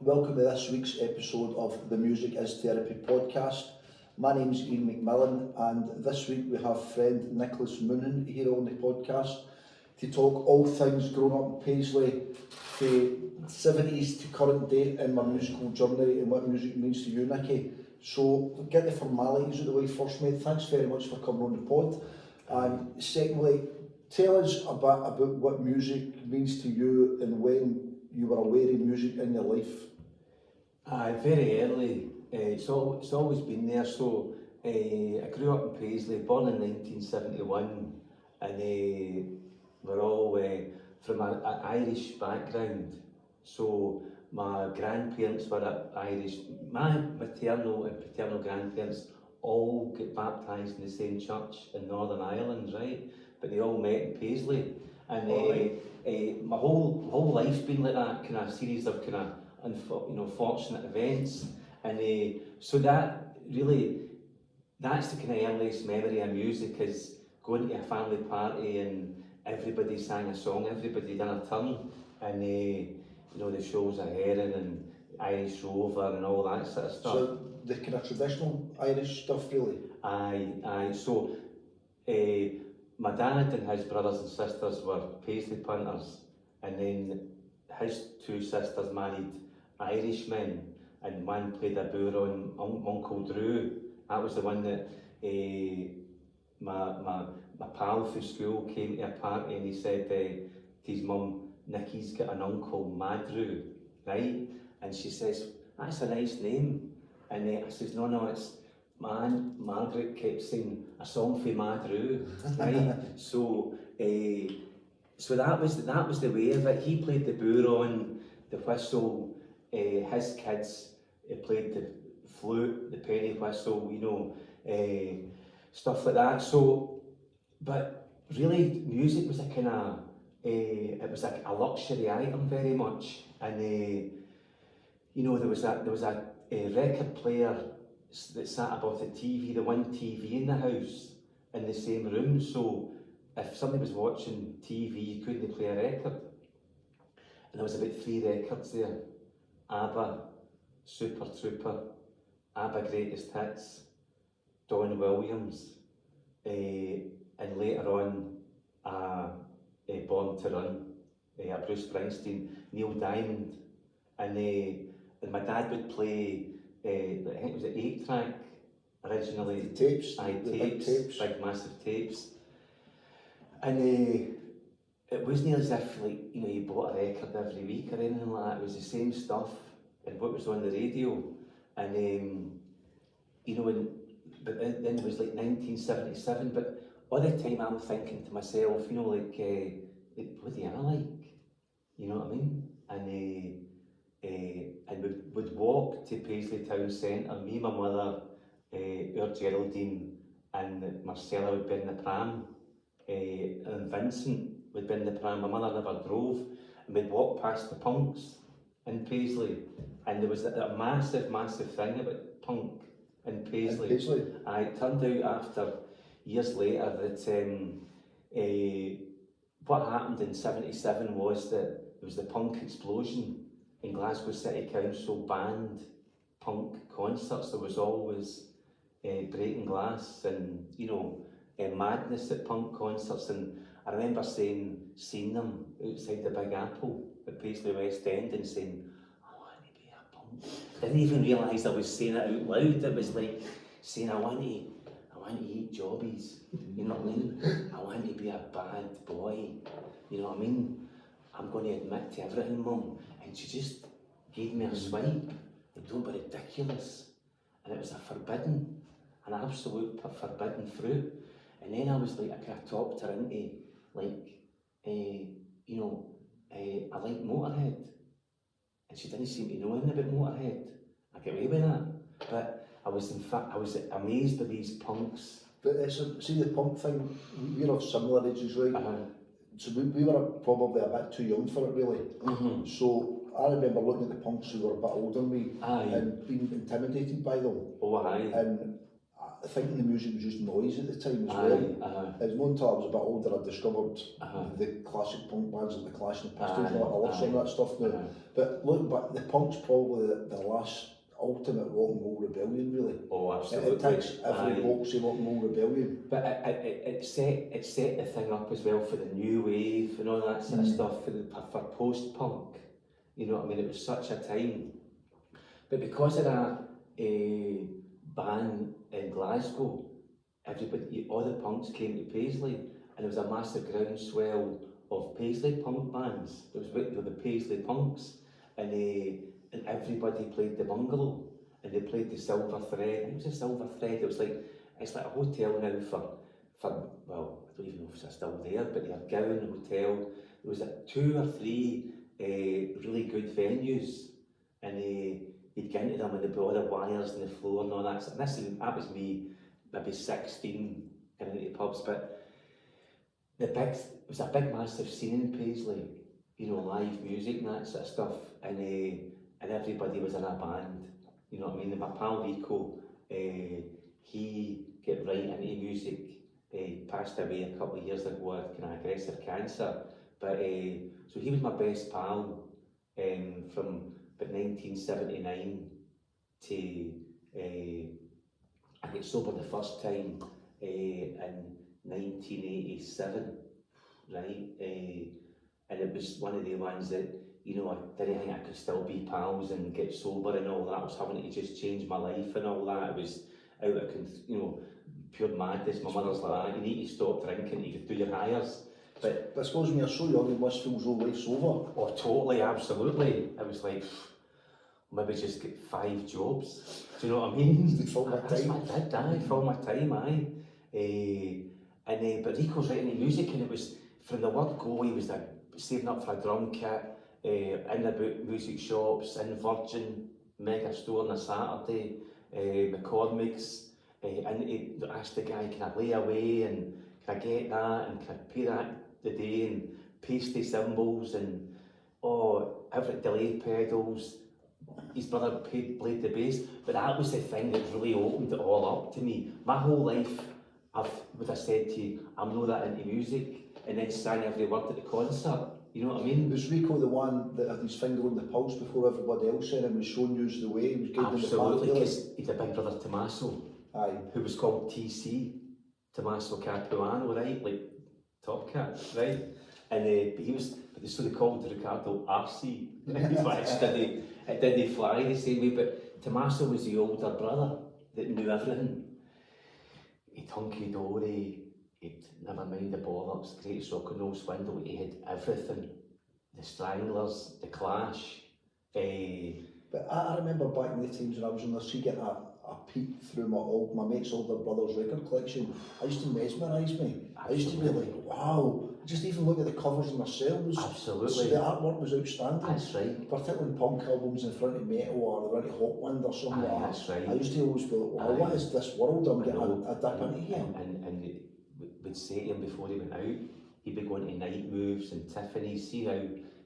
Welcome to this week's episode of the Music is Therapy podcast. My name is Ian McMillan, and this week we have friend Nicholas Moohan here on the podcast to talk all things growing up in Paisley, from 70s to current day in my musical journey and what music means to you, Nicky. So get the formalities out of the way first, mate. Thanks very much for coming on the pod. And secondly, tell us a bit about what music means to you and when you were aware of music in your life. Very early. It's always been there. So I grew up in Paisley, born in 1971, and we're all from an Irish background. So my grandparents were Irish. My maternal and paternal grandparents all got baptised in the same church in Northern Ireland, right? But they all met in Paisley, and my whole life's been like that kind of series of kind of fortunate events, and so that's the kind of earliest memory of music, is going to a family party and everybody sang a song, everybody done a turn, and the shows of Heron and Irish Rover and all that sort of stuff. So the kind of traditional Irish stuff, really? Aye. So my dad and his brothers and sisters were Paisley punters, and then his two sisters married Irishmen, and one played a boor on Uncle Drew. That was the one that my pal from school came to a party, and he said to his mum, "Nicky's got an uncle, Madrew," right? And she says, "That's a nice name." And I says, No, it's my aunt Margaret kept saying a song for Madrew, right? So that was the way of it. He played the boor on, the whistle. His kids played the flute, the penny whistle, stuff like that. So, but really, music was a kind of it was like a luxury item very much, and there was a record player that sat above the TV, the one TV in the house, in the same room. So if somebody was watching TV, you couldn't play a record, and there was about 3 records there: ABBA, Super Trooper, ABBA Greatest Hits, Don Williams, and later on Born to Run, Bruce Springsteen, Neil Diamond, and my dad would play, I think it was an 8-track originally. The tapes? Tapes, big massive tapes. And it wasn't as if you bought a record every week or anything like that. It was the same stuff and what was on the radio. And but then it was like 1977, but all the time I'm thinking to myself, what do I like? You know what I mean? And we would walk to Paisley Town Centre, me, my mother, our Geraldine, and Marcella would be in the pram, and Vincent would be in the pram. My mother never drove, and we'd walk past the punks in Paisley, and there was a massive thing about punk in Paisley. It turned out after years later that what happened in '77 was that there was the punk explosion, in Glasgow City Council banned punk concerts. There was always breaking glass and madness at punk concerts, and I remember seeing them outside the Big Apple at Paisley West End and saying, "I want to be a punk." I didn't even realise I was saying it out loud. It was like saying, I want to eat jobbies, you know what I mean? I want to be a bad boy, you know what I mean? I'm going to admit to everything, Mum. And she just gave me a swipe, and don't be ridiculous. And it was an absolute forbidden fruit. And then I was like, I kind of talked her into, I like Motorhead. And she didn't seem to know anything about Motorhead. I get away with that. But I was amazed by these punks. But see the punk thing, we're of similar ages, right? So we were probably a bit too young for it, really. Mm-hmm. So I remember looking at the punks who were a bit older than me and being intimidated by them. Oh, aye. And I think the music was just noise at the time as Aye, well. It was not until I was a bit older I discovered the classic punk bands like the Clash and the Pistols and all. I love some of that stuff now. But look, but the punk's probably the last ultimate rock and roll rebellion, really. Oh, absolutely. It takes every box of rock and roll rebellion. But it set the thing up as well for the new wave and all that sort of stuff for post-punk. You know what I mean? It was such a time. But because of that ban in Glasgow, all the punks came to Paisley, and there was a massive groundswell of Paisley punk bands. There was the Paisley punks, and everybody played the Bungalow, and they played the Silver Thread. I think it was the Silver Thread. It's like a hotel now for well, I don't even know if it's still there, but they are Gowan Hotel. There was 2 or 3 really good venues, and you'd get into them and there'd be all the wires on the floor and all that. So that was me, maybe 16, getting into pubs. But it was a big, massive scene in Paisley, you know, live music and that sort of stuff, and everybody was in a band. You know what I mean? And my pal Rico, he got right into music. Passed away a couple of years ago with kind of aggressive cancer. But so he was my best pal from about 1979 to I got sober the first time in 1987, right? And it was one of the ones that, you know, I didn't think I could still be pals and get sober and all that. I was having to just change my life and all that. It was out of, you know, pure madness. My mother's like, you need to stop drinking, you could do your hires. But I suppose when you're so young, you must feel so life's over. Oh, totally, absolutely. I was like, maybe just get 5 jobs. Do you know what I mean? To fill my time. I fill my time, aye. But Rico's writing the music, and it was from the word go. He was saving up for a drum kit, in about music shops, in Virgin Mega Store on a Saturday, McCormick's, and he asked the guy, can I lay away and can I get that and can I pay that the day, and pasty cymbals and every delay pedals. His brother played the bass, but that was the thing that really opened it all up to me. My whole life, would have said to you, I'm not that into music, and then sang every word at the concert. You know what I mean? Was Rico the one that had his finger on the pulse before everybody else and was showing you the way? He was guiding the path. Absolutely, because he's a big brother Tommaso, aye, who was called TC, Tommaso Capuano, right? Like Top Cat, right? And so they called Ricardo RC. It didn't fly the same way, but Tommaso was the older brother that knew everything. He'd hunky-dory, he'd never mind the bollocks, greatest rock and roll swindle, he had everything. The Stranglers, the Clash. But I remember back in the times when I was on the street getting a peek through my mate's older brother's record collection. I used to mesmerise me. Absolutely. I used to be like, wow, just even look at the covers themselves. Absolutely. So the artwork was outstanding. That's right. Particularly punk albums in front of metal or they're into Hotwind or something like that. That's right. I used to always be like, wow, what is this world I'm getting a dip into here? And we'd say to him before he went out, he'd be going to night moves and Tiffany's. See how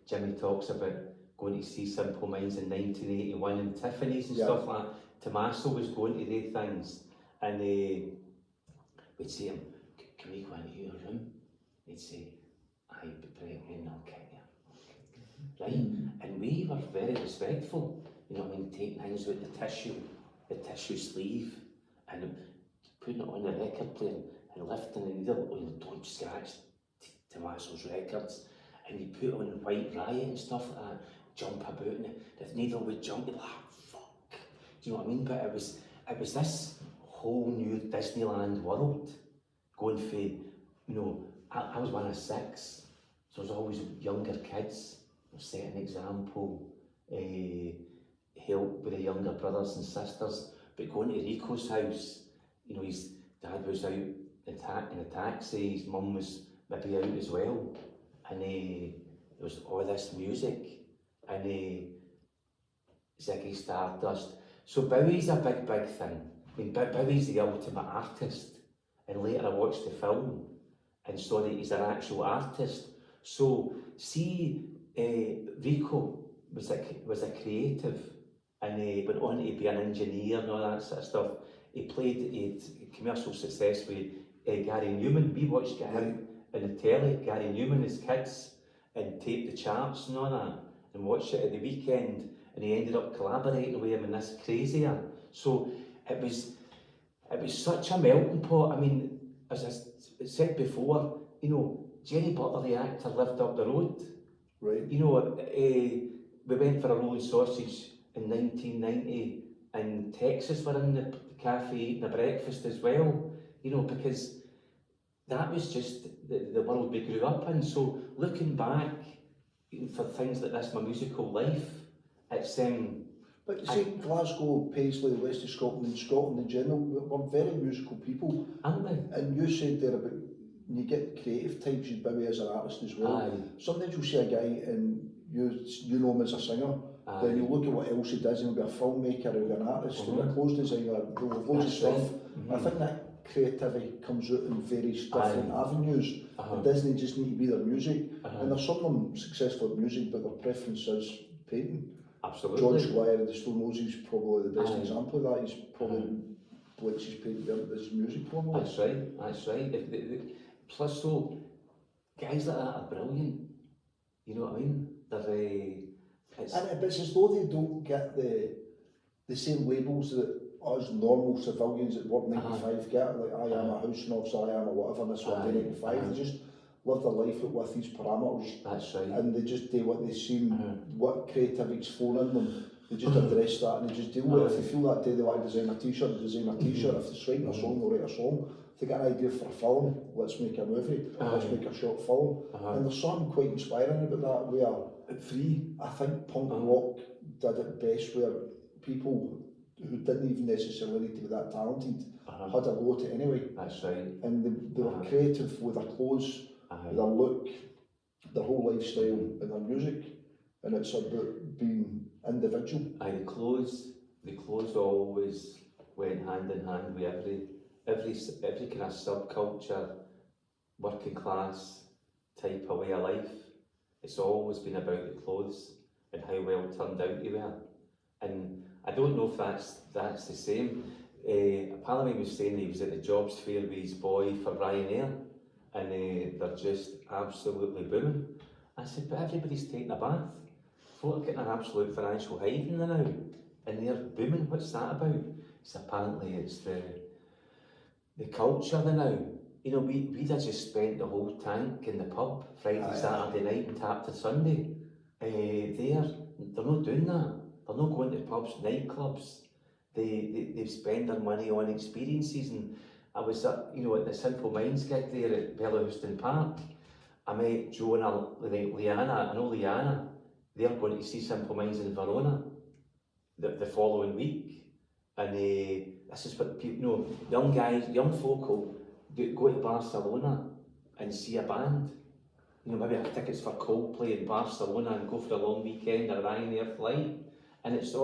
Jimmy talks about going to see Simple Minds in 1981 and Tiffany's and stuff like that. Tommaso was going to these things, and we'd say to him, can we go into your room? He'd say, aye, but Brendan, I'll kick you. Right? And we were very respectful, you know what I mean, taking things with the tissue sleeve, and putting it on the record player, and lifting the needle, you know, don't scratch Tommaso's records, and you put on White Riot and stuff like that, jump about, and the needle would jump, you'd be like, fuck. Do you know what I mean? But it was this whole new Disneyland world, going for, you know, I was one of 6, so there's always younger kids, set an example, help with the younger brothers and sisters, but going to Rico's house, you know, his dad was out in a taxi, his mum was maybe out as well, and there was all this music, and Ziggy Stardust. So Bowie's a big thing. I mean, Bowie's the ultimate artist, and later I watched the film and saw that he's an actual artist. So see, Rico was a creative, and went on to be an engineer and all that sort of stuff. he played commercial success with Gary Newman. We watched him in the telly, Gary Newman as kids, and taped the charts and all that, and watched it at the weekend, and he ended up collaborating with him in this Crazier. So it was such a melting pot. I mean, as I said before, you know, Jerry Butler, the actor, lived up the road. Right. You know, we went for a rolling sausage in 1990, and Texas were in the cafe eating a breakfast as well, you know, because that was just the world we grew up in. So looking back for things like this, my musical life, it's But you see, Glasgow, Paisley, the west of Scotland, and Scotland in general, we're very musical people. aren't we? And you said there about, when you get creative types, you Bowie as an artist as well. Aye. Sometimes you'll see a guy and you know him as a singer, Aye. then you look at what else he does, and he'll be a filmmaker, he'll be an artist, he'll be a clothes designer, he'll have loads of stuff. I think that creativity comes out in various different avenues. It doesn't just need to be their music. And there's some of them successful at music, but their preference is painting. Absolutely. John Squire of the Stone Roses is probably the best example of that. He's probably likes his painting better than his music probably. That's right. Plus, so guys like that are brilliant. You know what I mean? And it's as though they don't get the same labels that us normal civilians that work 9 to 5 get. Like, I am a house officer, I am a whatever, and that's what I do 9 to 5. They just live their life with these parameters. That's right. And they just do what they seem, what creativity's flowing in them. They just address that and they just deal with it. If they feel that day they want to design a t-shirt, they design a t-shirt. If they're writing a song, they'll write a song. If they get an idea for a film, let's make a movie, let's make a short film. And there's something quite inspiring about that, where I think punk rock did it best, where people who didn't even necessarily need to be that talented had a go at it anyway. That's right. And they were creative with their clothes, their look, their whole lifestyle and their music. And it's about being individual. The clothes always went hand in hand with every kind of subculture, working class type of way of life. It's always been about the clothes and how well turned out they were. And I don't know if that's the same. A pal of mine was saying he was at the jobs fair with his boy for Ryanair, and they're just absolutely booming. I said, but everybody's taking a bath. Folk are getting an absolute financial hiding now, and they're booming. What's that about? It's apparently it's the culture now. You know, we'd have just spent the whole tank in the pub Friday, Saturday night and tapped to Sunday. They're not doing that. They're not going to pubs, nightclubs. They spend their money on experiences. And I was at the Simple Minds gig there at Bellahouston Park. I met Joe and Leanna. I know Leanna. They're going to see Simple Minds in Verona the following week. And this is what people, young guys, young folk will go to Barcelona and see a band. Maybe have tickets for Coldplay in Barcelona and go for a long weekend or a Ryanair flight. And it's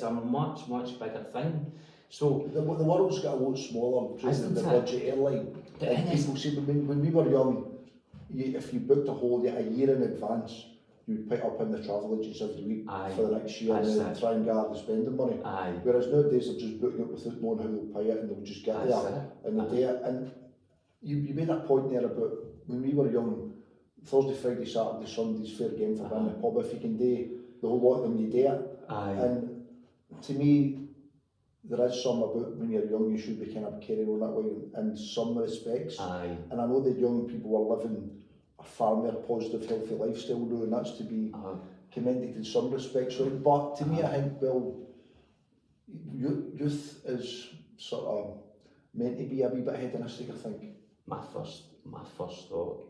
a much, much bigger thing. So the world's got a lot smaller than the budget airline. People say when we were young, if you booked a holiday a year in advance, you would pick up in the travel agents every week for the next year and try and gather the spending money. Whereas nowadays they're just booking it without knowing how they'll pay it, and they'll just get there and they do it. And you made a point there about when we were young, Thursday, Friday, Saturday, Sunday's fair game for being in the pub. If you can do the whole lot of them, you do it. And to me, there is some about when you're young, you should be kind of carrying on that way in some respects. And I know that young people are living a far more positive, healthy lifestyle now, and that's to be commended in some respects. Right? But to me, I think, youth is sort of meant to be a wee bit hedonistic, I think. My first thought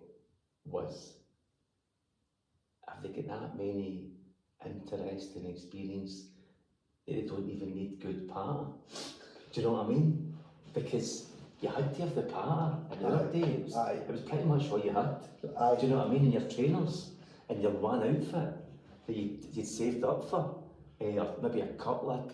was, have they got that many interesting experience, they don't even need good party? Do you know what I mean? Because you had to have the party in the other days. It was pretty much all you had. Do you know what I mean? And your trainers and your one outfit that you'd saved up for, or maybe a couple.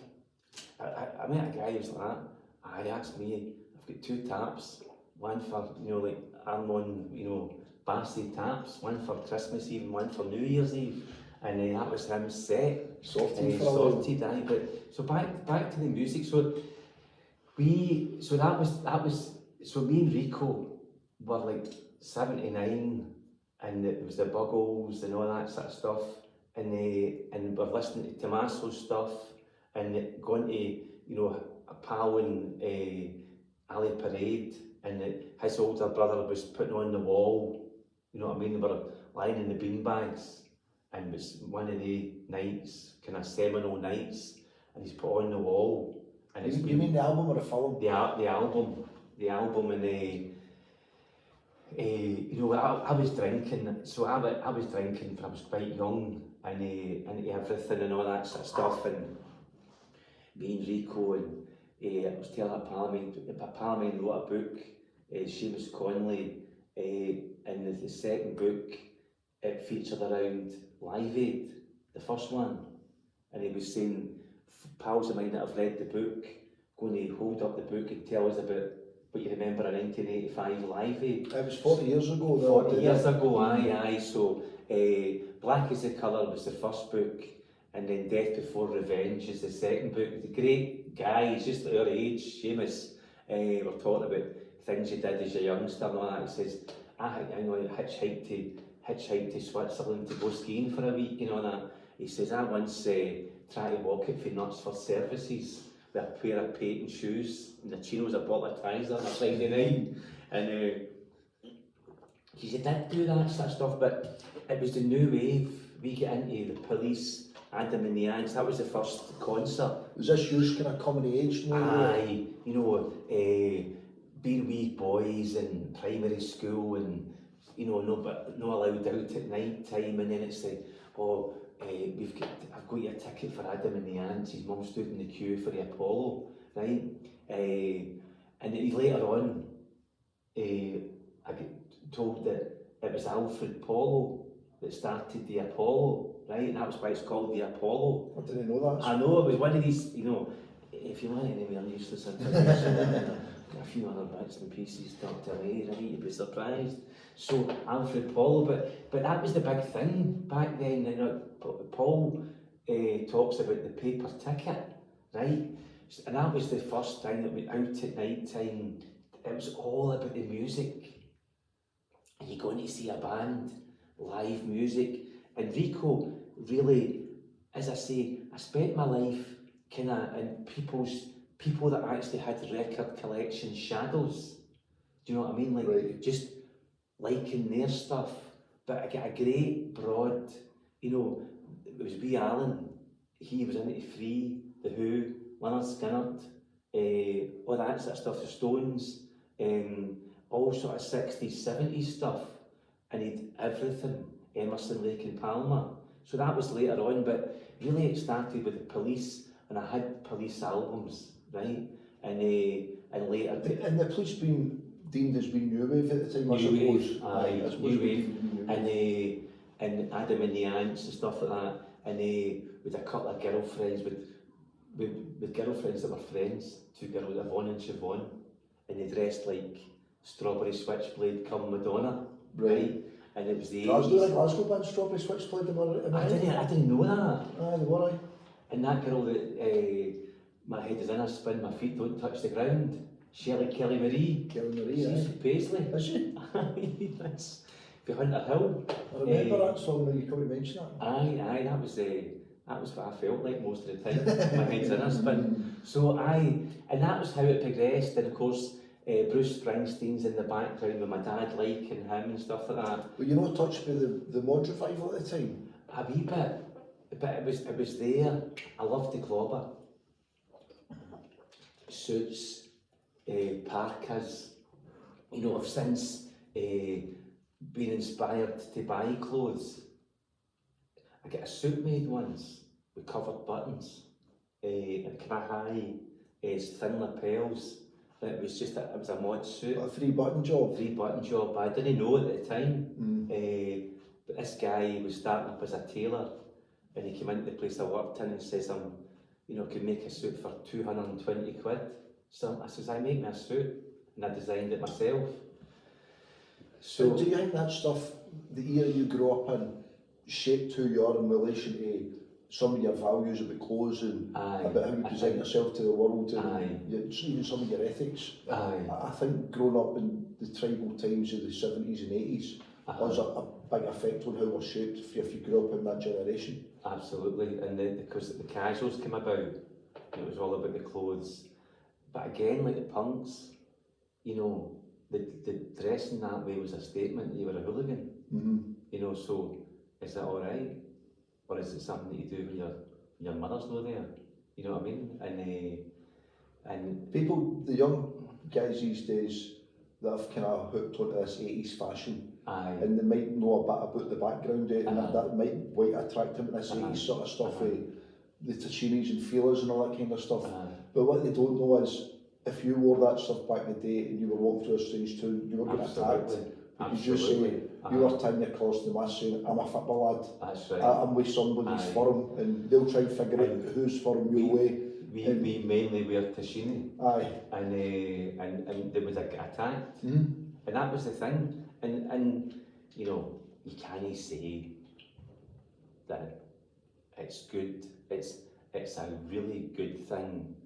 I met a guy who was like that. He asked me, I've got 2 taps, one for like Armon, Bassy taps, one for Christmas Eve and one for New Year's Eve, and that was him set, sorted. But so back to the music. So So me and Rico were like 79, and it was the Buggles and all that sort of stuff, and we're listening to Tommaso's stuff, and going to, you know, a pal in Ali Parade, and his older brother was putting on the wall, you know what I mean, they were lying in the beanbags, and it was one of the nights, kind of seminal nights, and he's put on the wall, and it's You mean the album or the film? the album, and you know, I was drinking, so I was drinking when I was quite young, and into everything and all that sort of stuff, and me and Rico, and I was telling a pal of mine wrote a book, Seamus Conley, and the second book, it featured around Live Aid, the first one, and he was saying, pals of mine that have read the book, going to hold up the book and tell us about what you remember in 1985 Live Aid. It was 40 years ago. 40 years ago, aye. So Black is the Colour was the first book, and then Death Before Revenge is the second book. The great guy, he's just our age, Seamus. We're talking about things he did as a youngster and all that. He says, I know, hitchhiked to Switzerland to go skiing for a week, you know that. He says, I once tried to walk it for Knutsford Services with a pair of patent shoes and the chinos, a bottle of Tizer on a Friday night. And he did do that sort of stuff, but it was the new wave. We get into the Police, Adam and the Ants. That was the first concert. Was this yours kind of coming of age now? Aye, you know, being wee boys in primary school, and you know, not allowed out at night time, and then it's like, oh, I've got your ticket for Adam and the Ants. His mum stood in the queue for the Apollo, right? And later on, I got told that it was Alfred Polo that started the Apollo, right? And that was why it's called the Apollo. I didn't know that. I know, it was one of these, you know, if you want any more useless information, a few other bits and pieces tucked away, right? You'd be surprised. So Alfred Polo, but that was the big thing back then. You know, Paul talks about the paper ticket, right? And that was the first time that we out at night time. It was all about the music. And you're going to see a band, live music. And Rico really, as I say, I spent my life kind of in people that actually had record collection shadows. Do you know what I mean? Like, right. Just liking their stuff. But I get a great broad, you know, it was wee Alan, he was into Free, The Who, Leonard Skinner, all that sort of stuff, the Stones, all sort of 60s, 70s stuff, and he'd everything, Emerson, Lake and Palmer. So that was later on, but really it started with the Police, and I had Police albums, right? And later... And the Police being deemed as being new wave at the time, I suppose. Aye, new wave, and Adam and the Ants and stuff like that, and with a couple of girlfriends, with girlfriends that were friends, two girls, Yvonne and Siobhan, and they dressed like Strawberry Switchblade come Madonna, right? And it was the 80s. Glasgow band, Strawberry Switchblade, I didn't know that. Aye, they were, aye. And that girl that my head is in a spin, my feet don't touch the ground, Shelley Kelly Marie. She's from Paisley. Is she? Aye, that's for Hunter Hill. I remember that song that you come to mention that. Aye, that was what I felt like most of the time. My head's in a spin. So and that was how it progressed. And of course, Bruce Springsteen's in the background with my dad liking him and stuff like that. Were you not touched by the mod revival at the time? A wee bit, but it was there. I loved the clobber. Suits, parkas. You know, I've since been inspired to buy clothes. I got a suit made once with covered buttons and kind of high, thin lapels. It was a mod suit. A 3-button job? 3-button job. I didn't know it at the time. But this guy was starting up as a tailor, and he came into the place I worked in and says, can make a suit for 220 quid. So I says, I make me a suit, and I designed it myself. So do you think that stuff, the era you grew up in, shaped who you are in relation to some of your values about clothes and Aye. about how you present yourself to the world Aye. and even some of your ethics. Aye. I think growing up in the tribal times of the 70s and 80s has a big effect on how we're shaped if you grew up in that generation. Absolutely, and because the casuals came about, it was all about the clothes. But again, like the punks, you know, the dressing that way was a statement. You were a hooligan, you know. So is that all right, or is it something that you do when your mother's not there? You know what I mean? And people, the young guys these days that have kind of hooked onto this 80s fashion, aye, and they might know a bit about the background, and that might quite attract them to this 80s sort of stuff, the Tachinis and feelers and all that kind of stuff. But what they don't know is, if you wore that stuff back in the day and you were walking through a strange town, you were getting attacked. Because you say, you were tying your cross to the mast saying, I'm a football lad. That's right. I'm with somebody's firm, and they'll try and figure out whose firm you're with. We mainly wear Tashini. Aye. And there was a attacked. And that was the thing. And you know, you can't say that it's good. It's a really good thing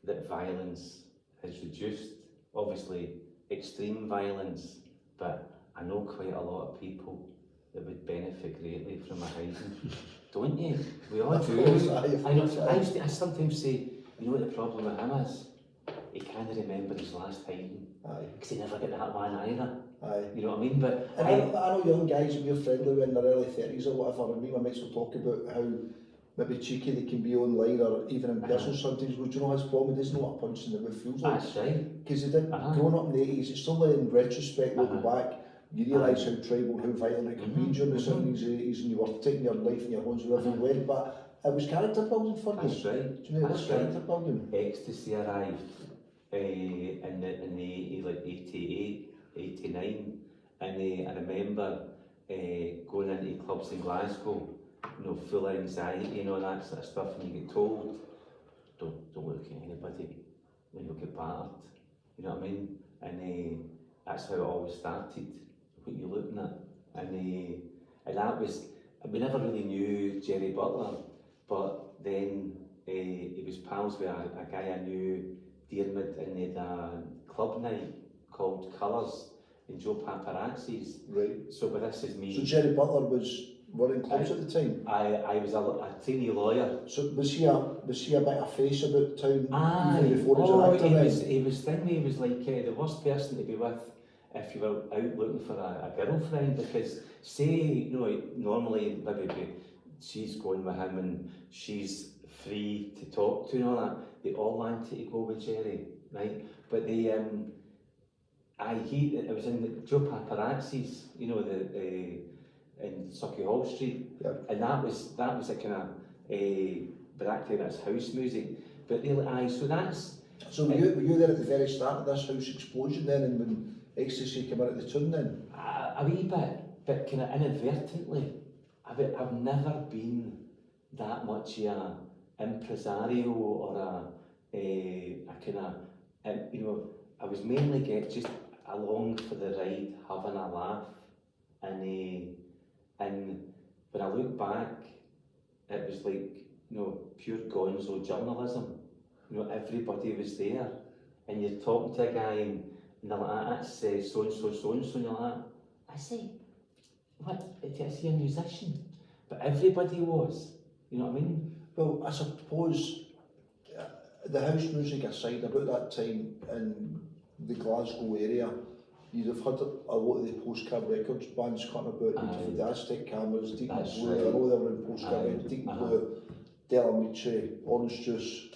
that violence has reduced. Obviously, extreme violence, but I know quite a lot of people that would benefit greatly from a hiding. Don't you? We all do. I know. I sometimes say, you know what the problem with him is? He can't remember his last hiding. Because he never got that one either. You know what I mean? But and I know young guys who we're friendly with in their early 30s or whatever, and me and my mates will talk about how maybe cheeky they can be online or even in person sometimes. Well, do you know his problem? He doesn't know what a punch in the mouth feels like. That's right. Because he did, growing up in the 80s, it's only in retrospect, looking back, you realise how tribal, how violent it could be during the 70s and 80s, and you were taking your life in your hands wherever you went, but it was character building for you. That's right. Do you know it was character building? Ecstasy arrived in the 80, like 88, 89, and I remember going into clubs in Glasgow, you know, full of anxiety and all that sort of stuff, and you get told, don't look at anybody when you'll get battered. You know what I mean? And that's how it always started. What you're looking at, and that was, we never really knew Jerry Butler, but then he was pals with a guy I knew, Diarmid, and they had a club night called Colours in Joe Paparazzi's. Right. So, but this is me. So Jerry Butler was running clubs at the time? I was a trainee lawyer. So was he a bit of face about town even before he was an actor? He was like the worst person to be with if you were out looking for a girlfriend, because say, you know, normally maybe she's going with him and she's free to talk to and all that, they all wanted to go with Jerry, right? But they it was in the Joe Paparazzi's, you know, in Sucky Hall Street, and that was a kind of but actually that's house music. But so that's. So were you there at the very start of this house explosion then, and when Ecstasy came out of the tune then? A wee bit, but kind of inadvertently. I've never been that much a impresario or a kind of, you know, I was mainly just along for the ride, having a laugh, and when I look back, it was like, you know, pure gonzo journalism. You know, everybody was there, and you're talking to a guy and they're like, that's so and so, and you're like, I say, what, is he a musician? But everybody was, you know what I mean? Well, I suppose the house music aside, about that time in the Glasgow area, you'd have had a lot of the postcard records bands cutting about, the Aztec Cameras, Deep and Blue, I know they were in postcard records, Deep and Blue, Delamice, Orange Juice.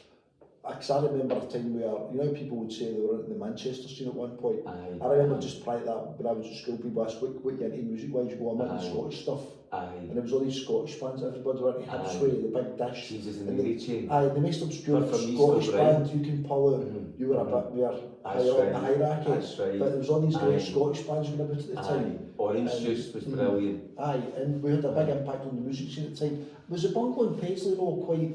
Because I remember a time where, you know, people would say they were in the Manchester scene at one point. I remember just prior to that, when I was at school, people asked, what you into music-wise? You go, I'm into Scottish stuff. And there was all these Scottish bands, everybody were into Hipsway, the Big Dish. Jesus and the Chain. The most obscure Scottish band you can pull out, you were a bit more higher up the hierarchy. That's right. But there was all these great Scottish bands going about at the time. Orange Juice was brilliant. And we had a big impact on the music scene at the time. Was the Bungle and Paisley all quite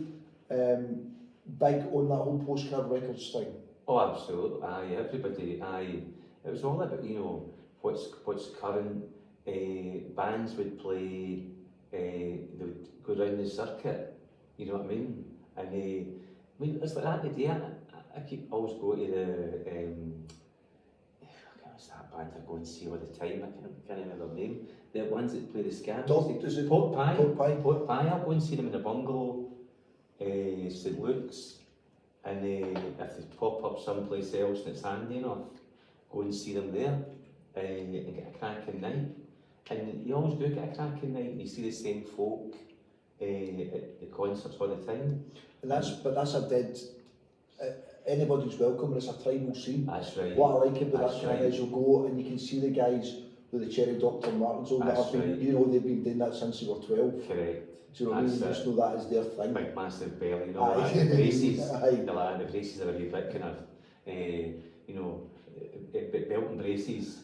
big on that whole postcard records thing? Oh, absolutely. Everybody. It was all about, you know, what's current. Bands would play. They would go round the circuit, you know what I mean? And I mean, it's like that today. I keep always go to the, what's that band I go and see all the time? I can't remember their name. The ones that play the ska music. Is it Pork Pie? Pork Pie? Pork Pie. I'll go and see them in the bungalow, St Luke's. And if they pop up someplace else and it's handy enough, go and see them there and get a cracking night. And you always do get a cracking night, and you see the same folk at the concerts all the time. And that's a dead. Anybody's welcome, and it's a tribal scene. That's right. What I like about That's that kind is you'll go and you can see the guys with the Cherry Dr. Martens on that That's have been, right. you know, they've been doing that since they were 12. Correct. Do you know what I mean? You just know that is their thing. Big massive belly, you know, Aye. like the braces. Aye. The braces are a wee bit kind of, you know, belt and braces.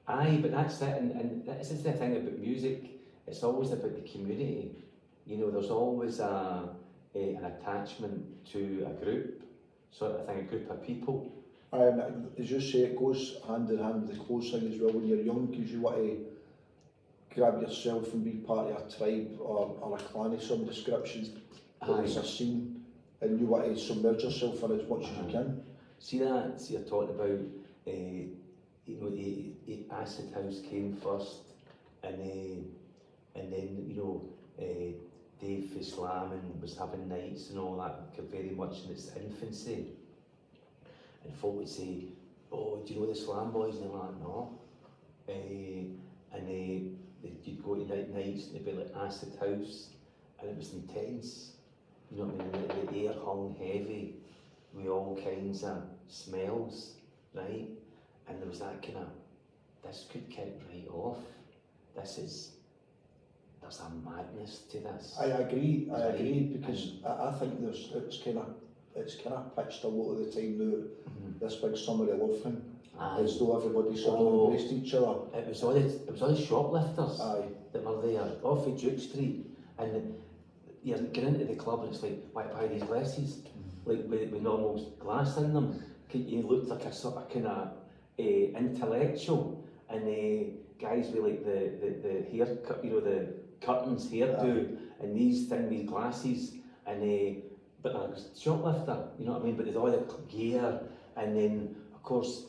Aye, but that's it, and this is the thing about music, it's always about the community. You know, there's always an attachment to a group, sort of thing, a group of people. As you say, it goes hand in hand with the clothes thing as well. When you're young, because you want to grab yourself and be part of a tribe or a clan of some description. It's a scene, and you want to submerge yourself in as much as you can. See that? See, you're talking about, you know, the Acid House came first, and then, you know, Dave Slamming was having nights and all that, very much in its infancy. And folk would say, oh, do you know the Slam Boys? And they're like, no. You'd go to nights and they'd be like Acid House, and it was intense. You know what I mean? The air hung heavy with all kinds of smells, right? And there was that kind of, this could kick right off. There's a madness to this. I agree, because I think it's kind of pitched a lot of the time now. This big summer of love thing, as though everybody sort of embraced each other. It was all the shoplifters that were there off of Duke Street, and you're getting into the club and it's like, why buy these glasses? Like with normal glass in them. You looked like a sort of kind of intellectual, and guys with like the haircut, you know, the curtains hairdo, and these glasses, and but there was a shoplifter, you know what I mean? But with all the gear, and then of course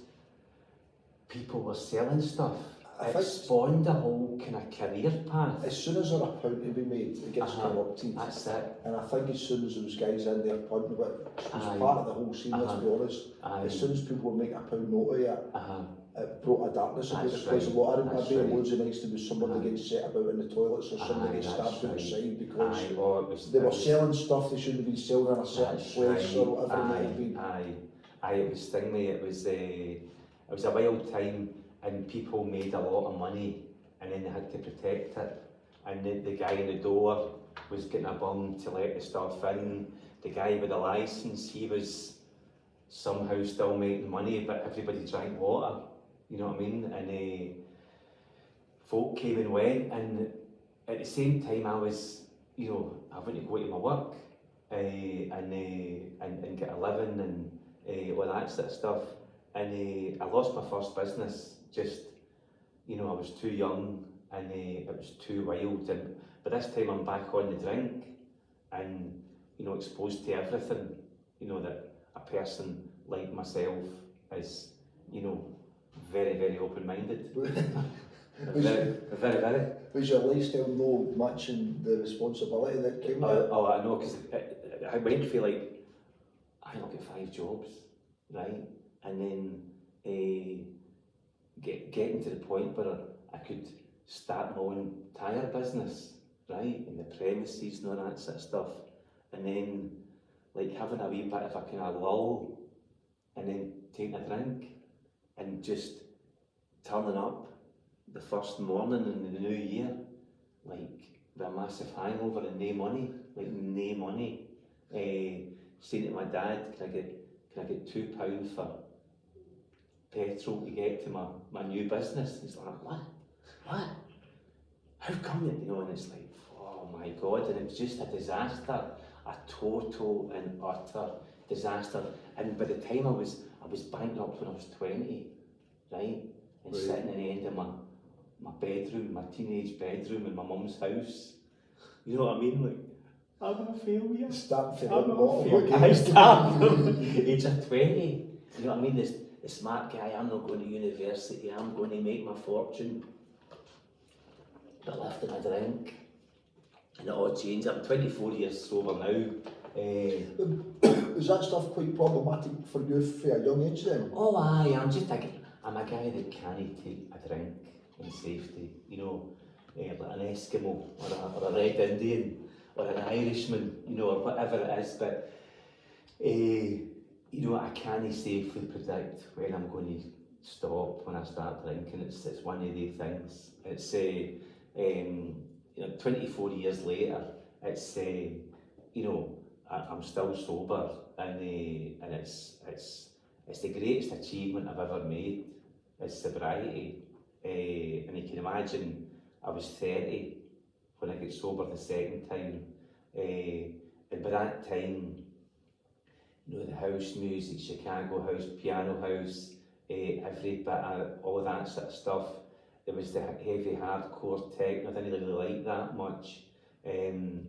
people were selling stuff. It spawned a whole kind of career path. As soon as there's a pound to be made, it gets corrupted. That's it. And I think as soon as those guys in there punting it was part of the whole scene, let's be honest. As soon as people were making a pound note of it, it brought a darkness about the place. I remember loads of nights there was somebody getting set about in the toilets or somebody getting stabbed outside because they were selling stuff they shouldn't have been selling in a certain place or whatever it might have been. It was thingy, it was a wild time, and people made a lot of money, and then they had to protect it. And the guy in the door was getting a bum to let the stuff in. The guy with the licence, he was somehow still making money, but everybody drank water, you know what I mean? And folk came and went, and at the same time I was, you know, having to go to my work and get a living and all that sort of stuff. And I lost my first business. Just, you know, I was too young and it was too wild. But this time I'm back on the drink and, you know, exposed to everything, you know, that a person like myself is, you know, very, very open-minded. Very. Was your lifestyle no matching the responsibility that came with it? Oh, I know, because I went for like, I got 5 jobs, right? And then getting to the point where I could start my own tyre business, right? In the premises and all that sort of stuff. And then like having a wee bit of a kind of lull and then taking a drink and just turning up the first morning in the new year, like with a massive hangover and no money, saying to my dad, can I get £2 for petrol to get to my new business? He's like, what? How come it? You know, and it's like, oh my God, and it was just a disaster, a total and utter disaster. And by the time I was bankrupt when I was 20, right? And sitting in the end of my bedroom, my teenage bedroom in my mum's house, You know what I mean? Like, I'm gonna fail you. Start from I'm the gonna bottom fail. again. I start from age of 20. You know what I mean? The smart guy, I'm not going to university, I'm going to make my fortune. But lifting a drink. And it all changed. I'm 24 years sober now. Was that stuff quite problematic for you from a young age then? Oh aye, I'm a guy that can't take a drink in safety, you know, like an Eskimo or a Red Indian or an Irishman, you know, or whatever it is, but you know, I can't safely predict when I'm going to stop when I start drinking. It's one of the things. It's you know, 24 years later, it's you know, I'm still sober, and it's the greatest achievement I've ever made. Is sobriety, and you can imagine I was 30 when I got sober the second time, and by that time, you know, the house music, Chicago house, piano house, every bit of all that sort of stuff. There was the heavy hardcore techno, I didn't really like that much, and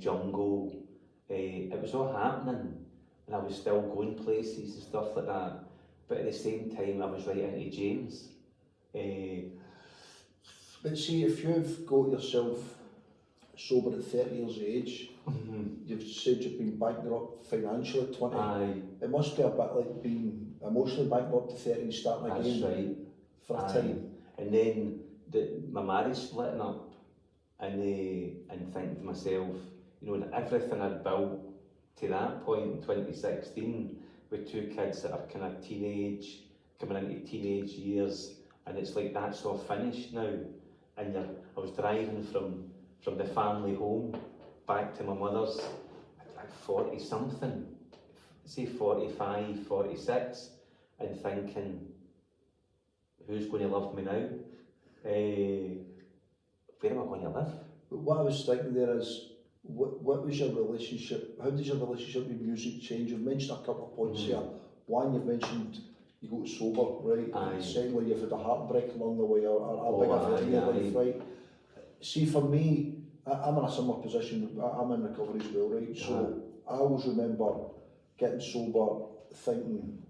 jungle. It was all happening, and I was still going places and stuff like that. But at the same time, I was right into James. But see, if you've got yourself sober at 30 years of age, you've said you've been bankrupt financially at 20. Aye, It must be a bit like being emotionally bankrupt at 30 and starting that's again right. for a Aye. time. And then my marriage splitting up, and thinking to myself, you know, and everything I'd built to that point in 2016 with two kids that are kind of coming into teenage years, and it's like that's all finished now. And I was driving from the family home back to my mother's at 40 something, say 45, 46, and thinking, who's going to love me now? Where am I going to live? But what I was thinking there is, what was your relationship, how did your relationship with music change? You've mentioned a couple of points here. One, you've mentioned you got sober, right? Aye. And secondly, you've had a heartbreak along the way, or a big event in your life, right? See, for me, I'm in a similar position. I'm in recovery as well, right? So I always remember getting sober, thinking,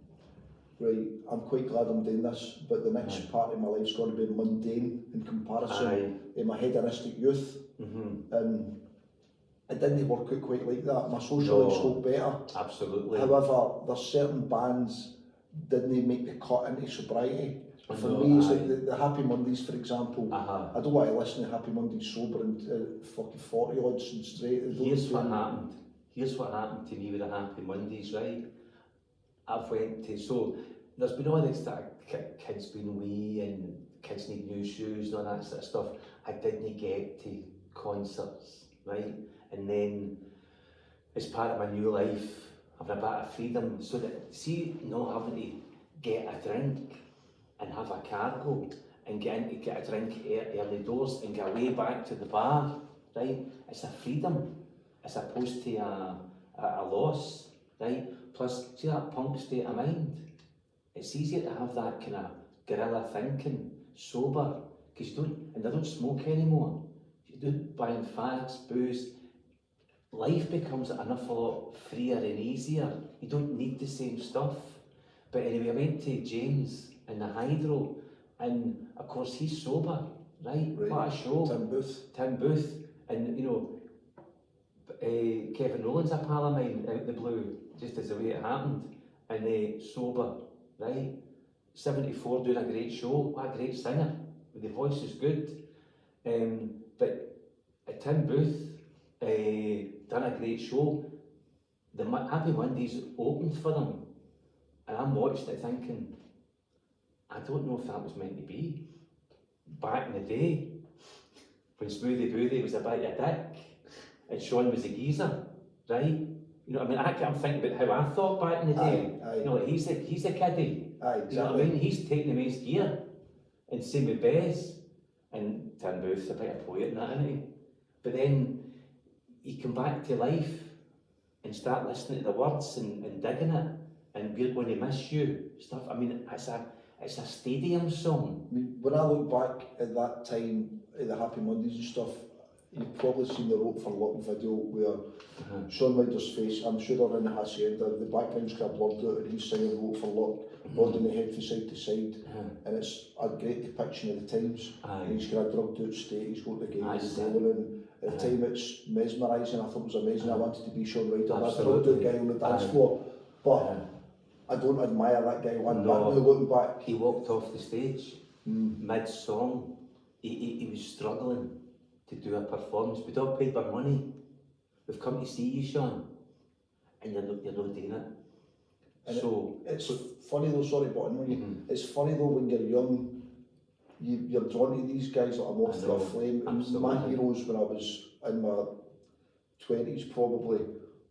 right, I'm quite glad I'm doing this, but the next part of my life's going to be mundane in comparison to my hedonistic youth. And it didn't work out quite like that. My social life got better. Absolutely. However, there's certain bands didn't make the cut into sobriety. For me, it's like the Happy Mondays, for example. I don't want to listen to Happy Mondays sober and fucking 40 odds and straight. Here's what happened to me with the Happy Mondays, right? I've went to, so there's been all this that kids being wee and kids need new shoes and all that sort of stuff. I didn't get to concerts, right? And then as part of my new life, having a bit of freedom, so that, see, not having to get a drink and have a cargo and get a drink early doors and get away back to the bar, right? It's a freedom as opposed to a loss, right? Plus, see that punk state of mind? It's easier to have that kind of guerrilla thinking, sober, because I don't smoke anymore. You don't buying fags, booze. Life becomes an awful lot freer and easier. You don't need the same stuff. But anyway, I went to James in the Hydro, and of course he's sober, right? What a show. Tim Booth. And you know, Kevin Rowland's a pal of mine out the blue, just as the way it happened, and sober, right? 74 doing a great show, what a great singer, the voice is good. But Tim Booth done a great show. The Happy Mondays opened for them, and I'm watching it thinking, I don't know if that was meant to be. Back in the day, when Smoothie Boothie was a bit of a dick, and Sean was a geezer, right? You know what I mean? I'm thinking about how I thought back in the day. You know, like he's a kiddie. Exactly. You know what I mean? He's taking the most gear. And same with Bez. And Tim Booth's a bit of a poet and that, isn't he? But then you come back to life and start listening to the words and digging it, and we're going to miss you stuff. I mean, it's a stadium song. I mean, when I look back at that time, at the Happy Mondays and stuff, you've probably seen the Rope for Luck video where Shaun Ryder's face, I'm sure they're in the hacienda, the background's kind of blurred out and he's singing Rope for Luck, nodding the head from side to side, and it's a great depiction of the times. And he's kind of drugged out state, he's got the game bowling, and at the time it's mesmerising. I thought it was amazing. I wanted to be Shaun Ryder, that drugged out guy on the dance floor, but I don't admire that guy one bit now looking back. He walked off the stage mid-song. He was struggling to do a performance. We'd all paid our money. We've come to see you, Shaun, and you're not doing it. And so it's funny though, sorry, but it's funny though when you're young, you're drawn to these guys like a moth to a flame. My heroes when I was in my 20s probably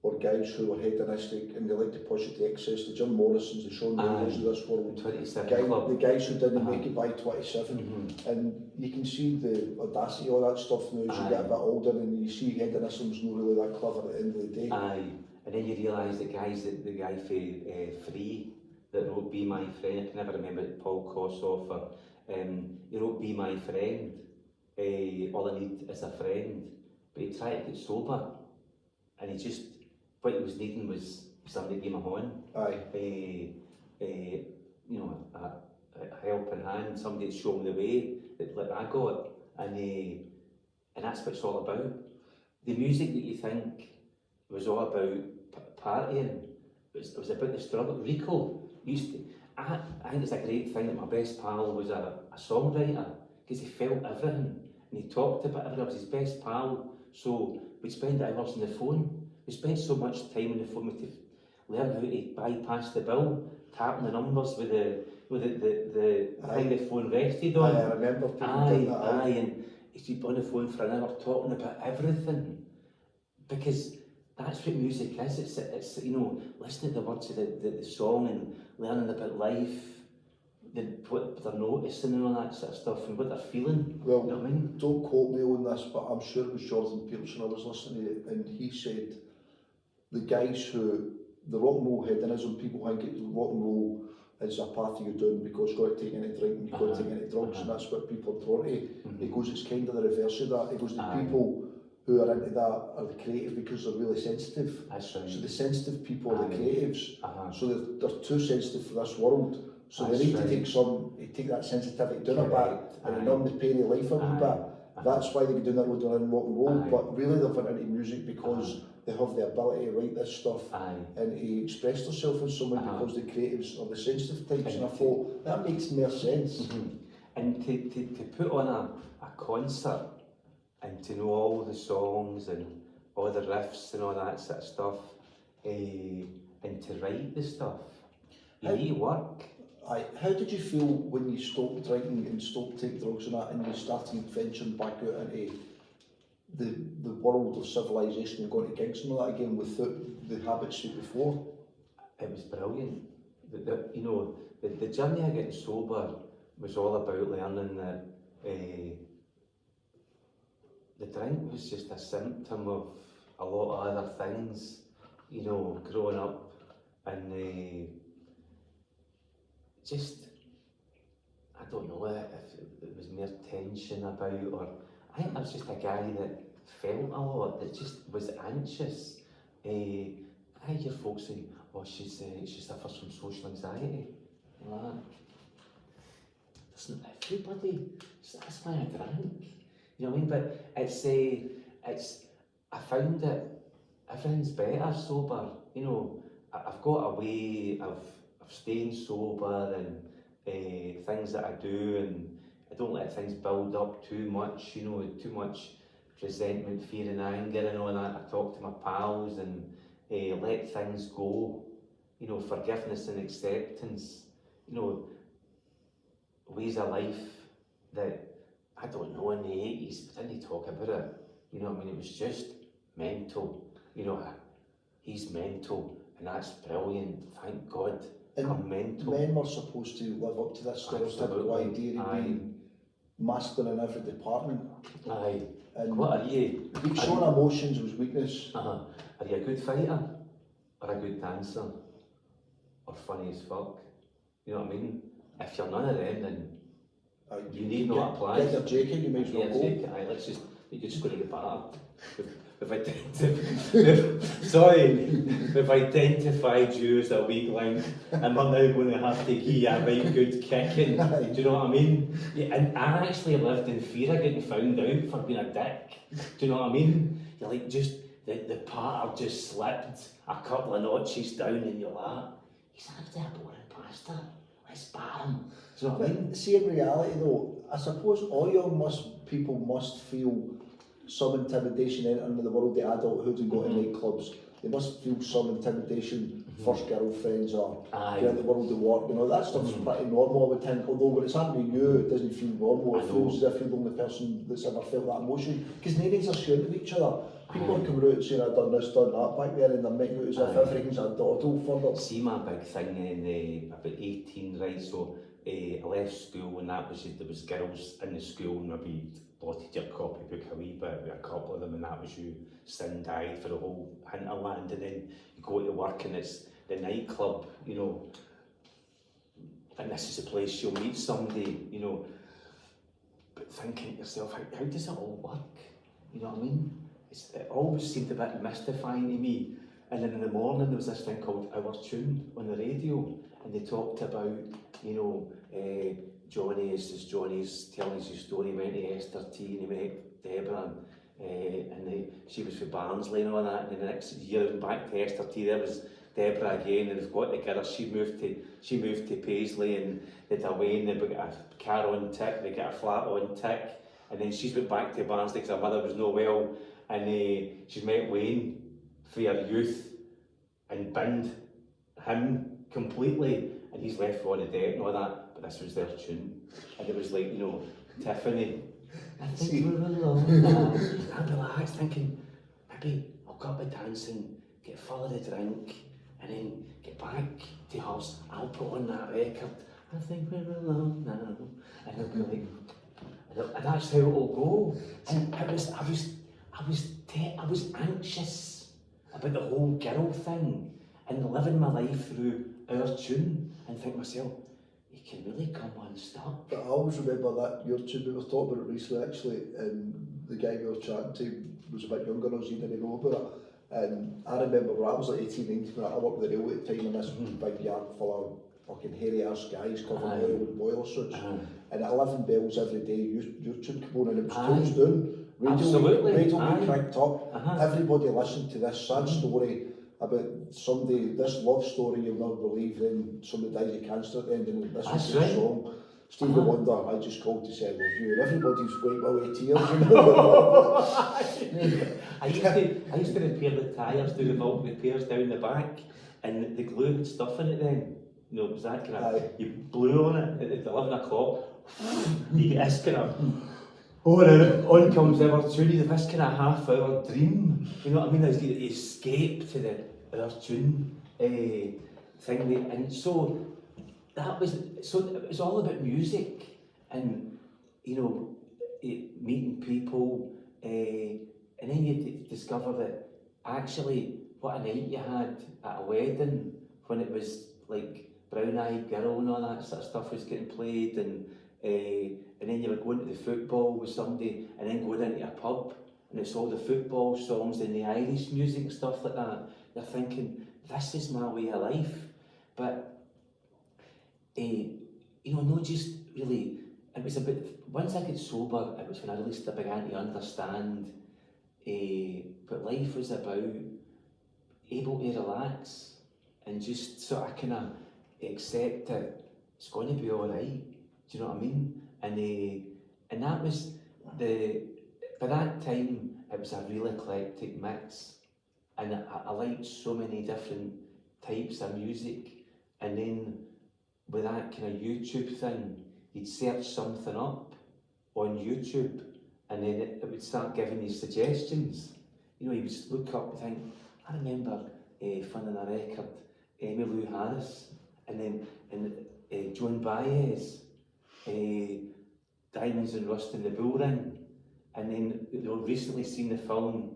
were guys who were hedonistic and they like to push it to excess. The Jim Morrisons, the Shaun Ryders of this world, the guys who didn't make it by 27, and you can see the audacity of all that stuff now as you get a bit older and you see hedonism's not really that clever at the end of the day. And then you realise the guy for Free that wrote Be My Friend, I can never remember it, Paul Kossoff, he wrote Be My Friend, All I Need Is a Friend, but he tried to get sober and he just, what he was needing was somebody to give him a hand, you know, a helping hand, somebody to show him the way that like I got, and that's what it's all about. The music that you think was all about partying, it was about the struggle. Rico used to, I think it's a great thing that my best pal was a songwriter, because he felt everything and he talked about everything. I was his best pal, so we'd spend hours on the phone. We spent so much time on the phone to learn how to bypass the bill, tapping the numbers with the thing the phone rested on. I remember people doing that. And he'd be on the phone for an hour talking about everything, because that's what music is. It's you know, listening to the words of the song and learning about life, what they're noticing and all that sort of stuff and what they're feeling. Well, you know what I mean? Don't quote me on this, but I'm sure it was Jordan Peterson I was listening to, and he said the guys who, the rock and roll hedonism, people think rock and roll is a path you go down because you've got to take any drink and you've got to take any drugs, and that's what people are drawn to. He goes, it's kind of the reverse of that. He goes, the people who are into that are the creative because they're really sensitive. That's right. So the sensitive people are the creatives. So they're too sensitive for this world. So they need to take that sensitivity down a bit and numb the pain of life a wee bit. That's why they can do that with rock and roll. But really they've went into music because they have the ability to write this stuff and to express themselves in some way because the creatives are the sensitive types. And I thought that makes more sense. And to put on a concert and to know all the songs and all the riffs and all that sort of stuff, and to write the stuff, you need to work. How did you feel when you stopped drinking and stopped taking drugs and that, and you started venturing back out into the world of civilization and going to gigs and all that again without the habits you before? It was brilliant. You know, the journey of getting sober was all about learning that the drink was just a symptom of a lot of other things. You know, growing up and just, I don't know if it was more tension about, or I think I was just a guy that felt a lot, that just was anxious. I hear folks say, oh, she suffers from social anxiety. Like that. Listen, everybody, that's why I drank. You know what I mean? But I found that everything's better sober. You know, I've got a way of staying sober and things that I do, and I don't let things build up too much, you know, too much resentment, fear and anger and all that. I talk to my pals and let things go, you know, forgiveness and acceptance, you know, ways of life that, I don't know, in the 80s, we didn't talk about it, you know what I mean? It was just mental, you know, he's mental and that's brilliant, thank God. And men were supposed to live up to this stereotypical idea of being masculine in every department. Aye. And what are you? Showing emotions was weakness. Are you a good fighter? Or a good dancer? Or funny as fuck? You know what I mean? If you're none of them, then you need not apply. Get your jacket, you may as well go. Aye, let's you're just going to get battered. We've identified you as a weak link, and we're now going to have to give you a right good kicking. Do you know what I mean? Yeah, and I actually lived in fear of getting found out for being a dick. Do you know what I mean? You're like, just the patter just slipped a couple of notches down, and you're like, he's after a boring bastard. Let's bar him. Do you know what I mean? See, in reality though, I suppose all people must feel some intimidation entering the world of adulthood and going to nightclubs. They must feel some intimidation, first girlfriends or going into the world of work. You know, that stuff's pretty normal, I would think. Although when it's happening to you, it doesn't feel normal. It feels as if you're the only person that's ever felt that emotion. Because neighbours are sharing with each other. People are coming out and saying, I've done this, done that back there, and they're making it as if everything's a doddle for them. See, my big thing in about 18, right? So I left school, and that was there was girls in the school, maybe blotted your copybook a wee bit with a couple of them, and that was you sin died for the whole hinterland. And then you go to work, and it's the nightclub, you know, and this is the place you'll meet somebody, you know. But thinking to yourself, how does it all work? You know what I mean? It always seemed a bit mystifying to me. And then in the morning there was this thing called Our Tune on the radio, and they talked about, you know, Johnny's telling us his story. He went to Esther T and he met Deborah, and she was for Barnsley and all that. And then the next year back to Esther T, there was Deborah again, and they've got together. She moved to Paisley, and they'd away, and they got a car on tick, they got a flat on tick, and then she's went back to Barnsley because her mother was no well, and she's met Wayne for her youth and binned him completely, and he's left for all the debt and all that. But this was their tune, and it was like, you know, Tiffany. I think we're alone now. I'd be like, thinking, maybe I'll go up with dancing, get full of the drink, and then get back to hers. I'll put on that record. I think we're alone now, and I'll be like, and that's how it'll go. And I was anxious about the whole girl thing, and living my life through Our Tune, and think myself, you can really come unstuck. But I always remember that your tune, we were talking about it recently actually, and the guy we were chatting to was a bit younger than us, he didn't know about it. And I remember when I was like 18, 19, when I worked with the railway at the time, in this big yard full of fucking hairy ass guys covering oil with boiler suits. And at 11 bells every day, your tune came on, and it was closed down. Radio be cranked up. Everybody listened to this sad story about somebody, this love story you'll never believe, then somebody dies of cancer at the end, and this was the song. Stevie Wonder, I just called to say I love you, and everybody's wiping away tears, you know. I used to repair the tyres, do the bulk repairs down the back, and the glue had stuff in it then. You know, it was that kind of, you blew on it at 11 o'clock, you get this kind of, on comes Our Tune, you have this kind of half-hour dream, you know what I mean? As you escape to the Our Tune thing, and so it was all about music, and you know, meeting people, and then you discover that actually what a night you had at a wedding when it was like Brown Eyed Girl and all that sort of stuff was getting played, and then you were going to the football with somebody, and then going into a pub, and it's all the football songs and the Irish music and stuff like that. You're thinking, this is my way of life. But you know, not just really, it was a bit, once I got sober, it was when I really began to understand what life was about, able to relax, and just sort of kind of accept that it's going to be alright. Do you know what I mean? And that was by that time, it was a real eclectic mix, and I liked so many different types of music. And then with that kind of YouTube thing, you'd search something up on YouTube, and then it would start giving you suggestions. You know, you would look up and think, I remember finding a record, Emmylou Harris, and then Joan Baez, Diamonds and Rust in the Bull Ring, and then recently seen the film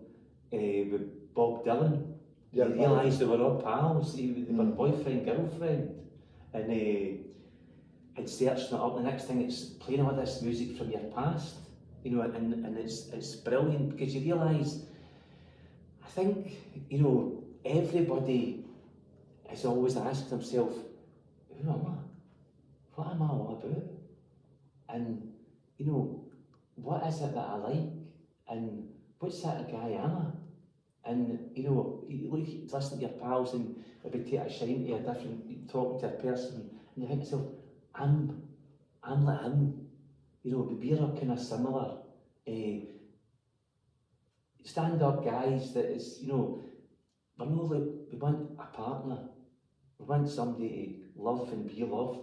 with Bob Dylan. You realised they were all pals, they were boyfriend, girlfriend, and searching it up. The next thing, it's playing all this music from your past, you know, and it's brilliant because you realise, I think, you know, everybody is always asking himself, who am I? What am I all about? And, you know, what is it that I like? And what sort of guy am I? And, you know, you look, listen to your pals and maybe take a shine to a different, talking to a person, and you think to yourself, I'm like him. You know, we're kind of similar. Stand-up guys that is, you know, we're not like, we want a partner. We want somebody to love and be loved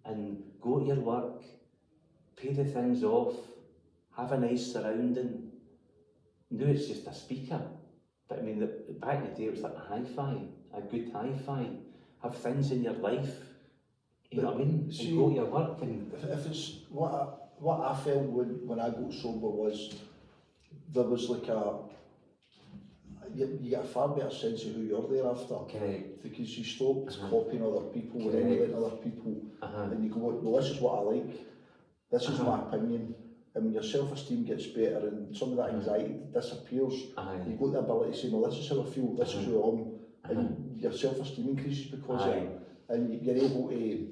and go to your work, pay the things off, have a nice surrounding. Now it's just a speaker. But I mean, back in the day it was like a hi-fi, a good hi-fi. Have things in your life, you know what I mean? See, and go to your work and... If it's what I felt when I got sober was there was like you get a far better sense of who you're there after. Correct. Because you stopped copying other people and Correct. emulating other people, and you go, well, this is what I like, this is my opinion, and when your self-esteem gets better and some of that anxiety disappears, you got the ability to say, no, this is how I feel, this is who I am, and your self-esteem increases because of it, and you're able to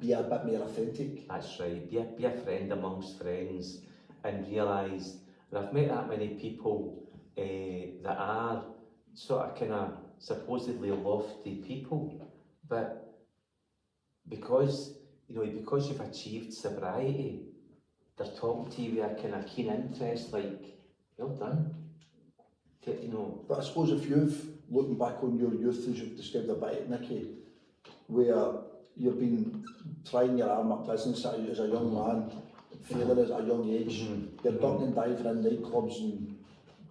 be a bit more authentic. That's right, be a friend amongst friends and realise, and I've met that many people that are sort of kind of supposedly lofty people, but because, you know, because you've achieved sobriety, they're talking to you with a kind of keen interest, like, well done, you know. But I suppose if you've, looking back on your youth as you've described a bit, Nicky, where you've been trying your arm at business as a young man, failing at a young age, you're ducking and diving in nightclubs and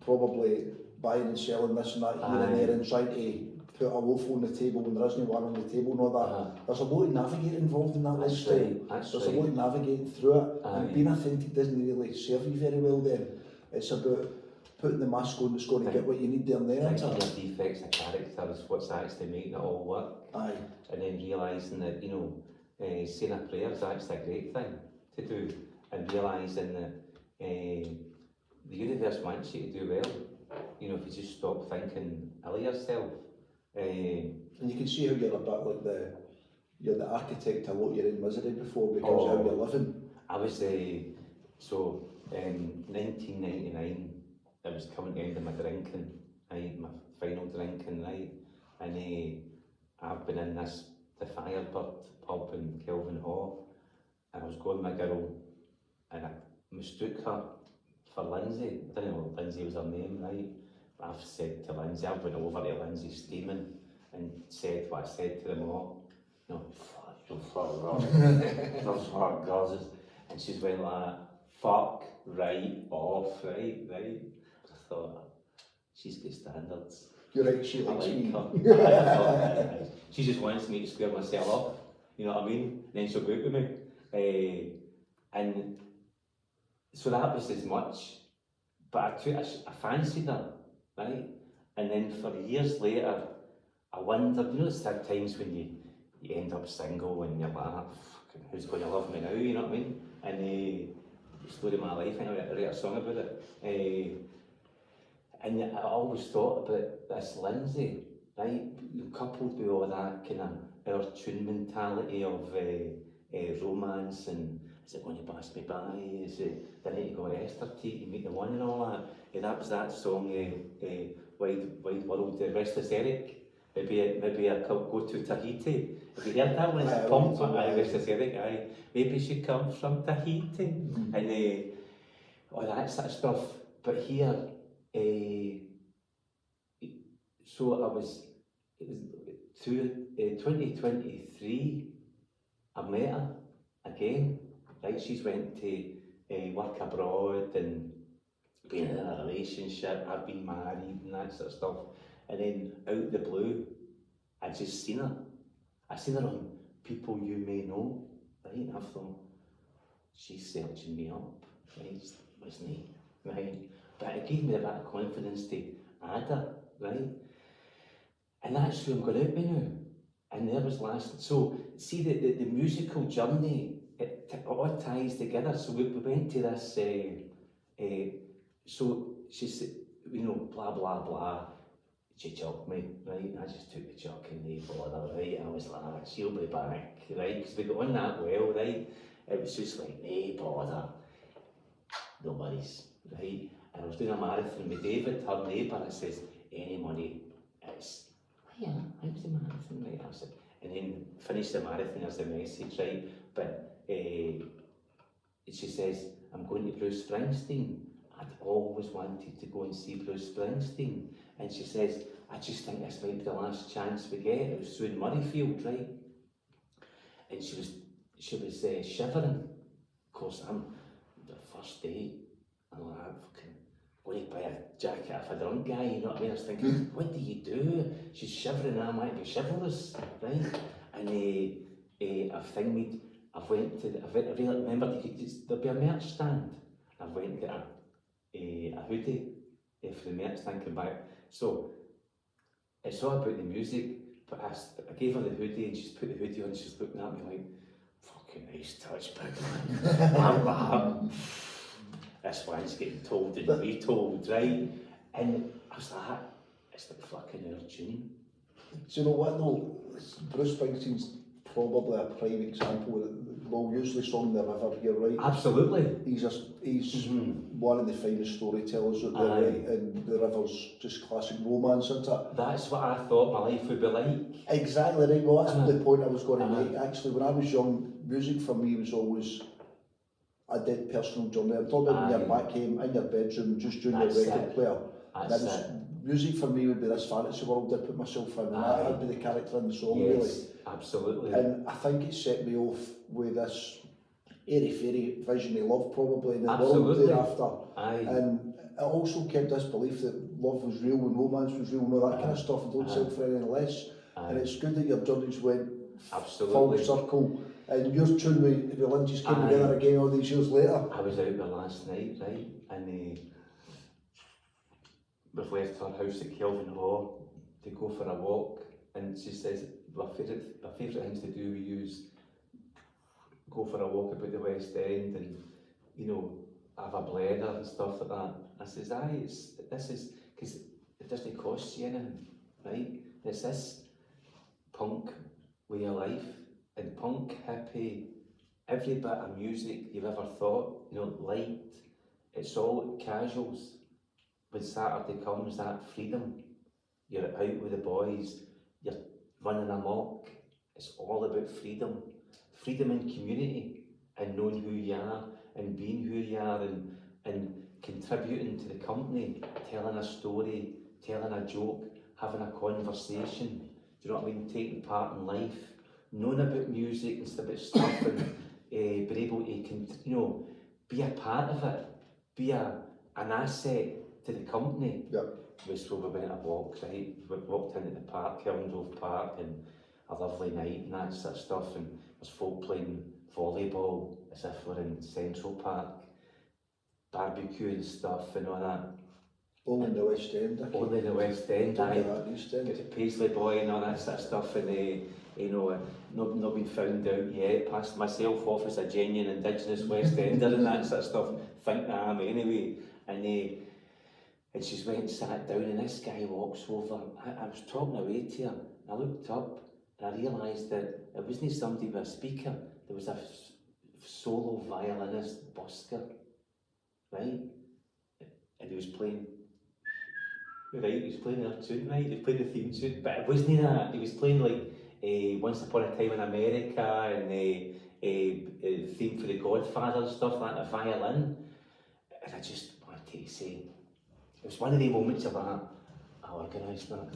probably buying and selling this and that here and there and trying to put a loaf on the table when there isn't one on the table and all that. There's a lot of navigating involved in that lifestyle. There's a lot of navigating through it, and being authentic doesn't really serve you very well then. It's about putting the mask on that's going to get what you need there and then. Thinking your defects of character is what's actually making it all work. And then realising that, you know, saying a prayer is actually a great thing to do, and realising that the universe wants you to do well. You know, if you just stop thinking ill of yourself. And you can see how you're a bit like you're the architect of what you're in misery before, because how you're living. I was, so in 1999, I was coming to the end of my drinking, my final drinking night, and I've been in the Firebird pub in Kelvin Hall, and I was going with my girl, and I mistook her for Lindsay. I didn't know Lindsay was her name, right? But I've said to Lindsay, I've went over to Lindsay steaming and said what I said to them all. You know, fuck gauses. And she's went like, fuck right off, right? I thought, she's got standards. You're right, she likes me. She just wants me to square myself up, you know what I mean? And then she'll go out with me. And so that was as much, but I fancied her, right? And then for years later, I wondered, you know, it's that times when you end up single and you're like, who's going to love me now, you know what I mean? And the story of my life, I write a song about it. And I always thought about this Lindsay, right? Coupled with all that kind of our tune mentality of romance and is it going to pass me by? Is it, do I need to go to Esther Tea to meet the one and all that? That was that song, Wide World, Restless Eric. Maybe I could go to Tahiti. Have you heard that one? It's pumped, Restless Eric, Maybe she comes from Tahiti. And all that sort of stuff. But here, so I was, through 2023, I met her again, right? She's went to work abroad and been in a relationship, I've been married and that sort of stuff. And then out the blue, I just seen her. I seen her on People You May Know, right? And I thought, she's searching me up, right? Wasn't he? Right? But it gave me a bit of confidence to add her, right? And that's who I'm going out with now. And there was last, so see the musical journey, it all ties together. So we went to this So she said, you know, blah, blah, blah. She chucked me, right? I just took the chuck and they bother, right? I was like, she'll be back, right? Because we got on that well, right? It was just like, nay bother, no worries, right? And I was doing a marathon with David, her neighbour, and says, any money, it's, oh yeah, how's the marathon, right? I said, and then finish the marathon as a message, right? But she says, I'm going to Bruce Springsteen. I'd always wanted to go and see Bruce Springsteen. And she says, I just think this might be the last chance we get. It was through in Murrayfield, right? And she was shivering. Of course, I'm the first day. I'm like, I'm fucking going to buy a jacket off a drunk guy, you know what I mean? I was thinking, what do you do? She's shivering and I might be chivalrous, right? And I've went to, I really remember, there'll be a merch stand. I went to get a hoodie for the merch stand came back. So it's all about the music, but I gave her the hoodie and she's put the hoodie on and she's looking at me like, fucking nice touch, big man. I'm like, this one's getting told and retold, right? And I was like, it's like fucking our tune. Do you know what though? Bruce Springsteen's probably a prime example. We'll usually song The River here, right? Absolutely. He's one of the finest storytellers out there, right? And The River's just classic romance, isn't it? That's what I thought my life would be like. Exactly right. Well, that's the point I was going to make. Actually, when I was young, music for me was always a dead personal journey. I'm talking about when you're back home in your bedroom, just doing your record player. Music for me would be this fantasy world I put myself in, and I'd be the character in the song, really. Absolutely. And I think it set me off with this airy-fairy vision of love, probably, in the world thereafter. And it also kept this belief that love was real and romance was real and all that kind of stuff, and don't settle for anything less. And it's good that your journeys went full circle. And your tune with Lynn just came together again all these years later. I was out there last night, right, and we've left her house at Kelvin Hall to go for a walk, and she says my favourite things to do we use go for a walk about the West End and, you know, have a blender and stuff like that. I says, this is, because it doesn't cost you anything, right? It's this punk way of life, and punk, hippie, every bit of music you've ever thought, you know, light, it's all casuals. When Saturday comes, that freedom, you're out with the boys, you're running amok, it's all about freedom. Freedom in community, and knowing who you are, and being who you are, and contributing to the company, telling a story, telling a joke, having a conversation, do you know what I mean, taking part in life, knowing about music and about stuff, and being able to, you know, be a part of it, be an asset to the company. So we went a walk, right? We walked into the park, Kelvin Park, and a lovely night and that sort of stuff, and there's folk playing volleyball as if we're in Central Park, barbecue and stuff and all that. All in the West End. Only in the West End, aye. Get the Paisley Boy and all that sort of stuff, and you know, not been found out yet. Passed myself off as a genuine Indigenous West Ender and that sort of stuff. Think that I am anyway. And she's went and sat down, and this guy walks over. I was talking away to her. I looked up and I realised that it wasn't somebody with a speaker. There was a solo violinist busker, right? And he was playing. Right, he was playing their tune, right? He was playing the theme tune, but it wasn't that. He was playing like Once Upon a Time in America and a theme for The Godfather and stuff like that, a violin. And I just wanted to say, it was one of the moments of that, I organised that.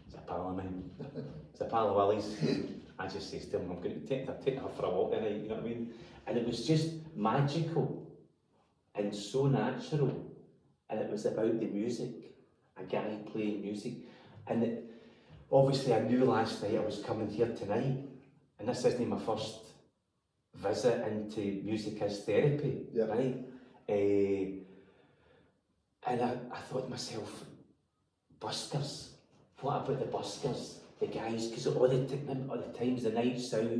It's a pal of mine. It's a pal of Willie's. I just says to him, I'm going to take her for a walk tonight, you know what I mean? And it was just magical and so natural. And it was about the music, a guy playing music. And obviously I knew last night I was coming here tonight, and this isn't my first visit into music as therapy, right? And I thought to myself, buskers, what about the buskers, the guys, because all the times, the nights out,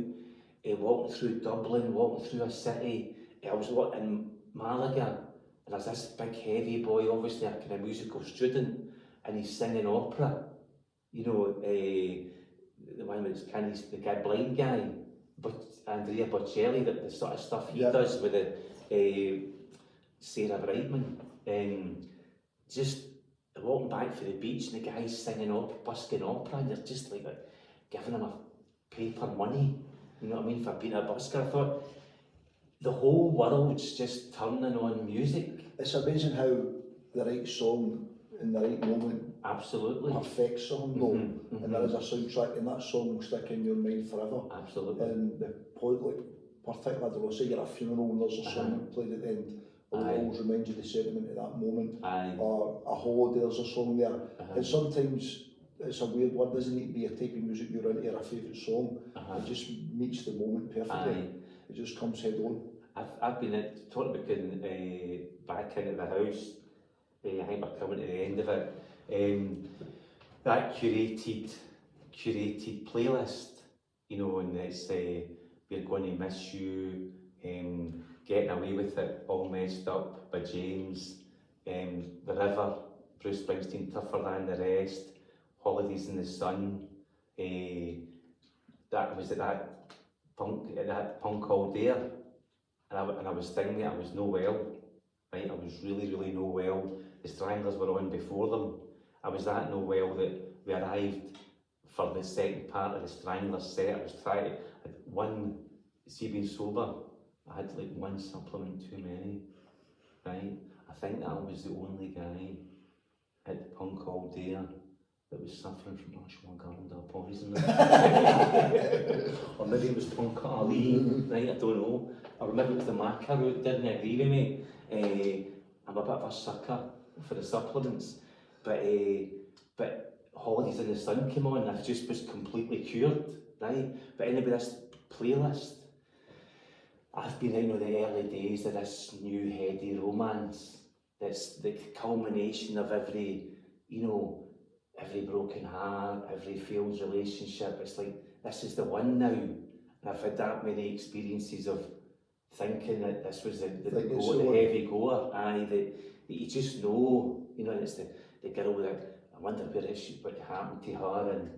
walking through Dublin, walking through a city, I was in Malaga, and there's this big heavy boy, obviously a kind of musical student, and he's singing opera. You know, the one with the guy, blind guy, but Andrea Bocelli, the sort of stuff he does with the Sarah Brightman, just walking back for the beach and the guy's singing busking opera, and you're just like giving him a paper money, you know what I mean, for being a busker. I thought the whole world's just turning on music. It's amazing how the right song in the right moment absolutely affects someone though, and there is a soundtrack, and that song will stick in your mind forever. Absolutely. And particularly, I don't know, say you're at a funeral and there's a song played at the end, it will always remind you the sentiment of that moment. Or a holiday, there's a song there. And sometimes it's a weird word, doesn't need to be a type of music you're into or a favourite song. It just meets the moment perfectly. It just comes head on. I've been talking about getting back into the house. I think we're coming to the end of it. That curated playlist, you know, and it's We're Going to Miss You, Getting Away With It, All Messed Up by James, The River, Bruce Springsteen, Tougher Than the Rest, Holidays in the Sun. That was that punk all day, and I was thinking I was no well, right? I was really no well. The Stranglers were on before them. I was that no well that we arrived for the second part of the Stranglers set. I was trying to being sober, I had like one supplement too many, right? I think that I was the only guy at the punk all day that was suffering from ashwagandha poisoning. Or maybe it was Punk Ali, right? I don't know. Or maybe it was the Maca route, didn't agree with me. I'm a bit of a sucker for the supplements, but Holidays in the Sun came on and I just was completely cured, right? But anyway, this playlist, I've been in the early days of this new heady romance. That's the culmination of every broken heart, every failed relationship. It's like, this is the one now. And I've had that many experiences of thinking that this was the heavy goer, that you just know, and it's the girl that I wonder what happened to her, and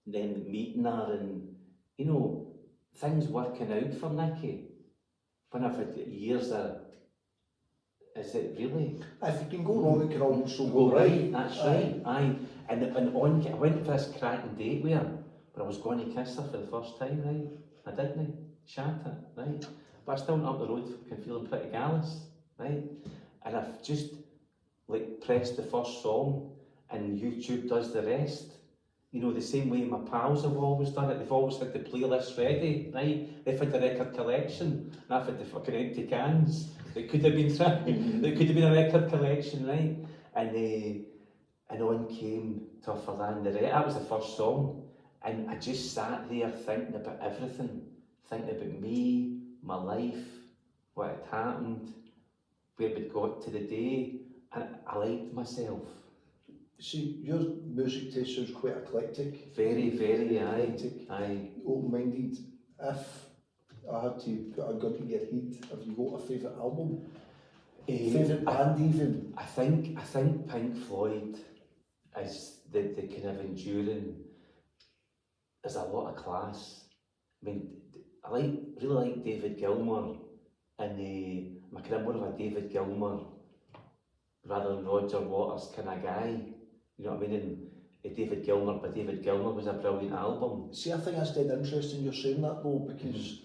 then meeting her, and things working out for Nicky when I've had years of, is it really? If you can go wrong, it can also go right. That's right. I went for this cracking date with her, but I was going to kiss her for the first time, right? I didn't chat it, right? But I still went up the road, feeling pretty gallus, right? And I've just pressed the first song, and YouTube does the rest. The same way my pals have always done it. They've always had the playlist ready, right? They've had the record collection, and I've had the fucking empty cans. It could have been it could have been a record collection, right? And on came Tougher Than the Rest. That was the first song, and I just sat there thinking about everything, thinking about me, my life, what had happened, where we'd got to the day, and I liked myself. See, your music taste sounds quite eclectic. Very, eclectic. Open-minded. If I had to put a gun to your head, have you got a favourite album? Favourite band even? I think Pink Floyd is the kind of enduring. There's a lot of class. I mean, I really like David Gilmour, and I'm kind of more of a David Gilmour rather than Roger Waters kind of guy. You know what I mean? And David Gilmour was a brilliant album. See, I think that's dead interesting you're saying that though, because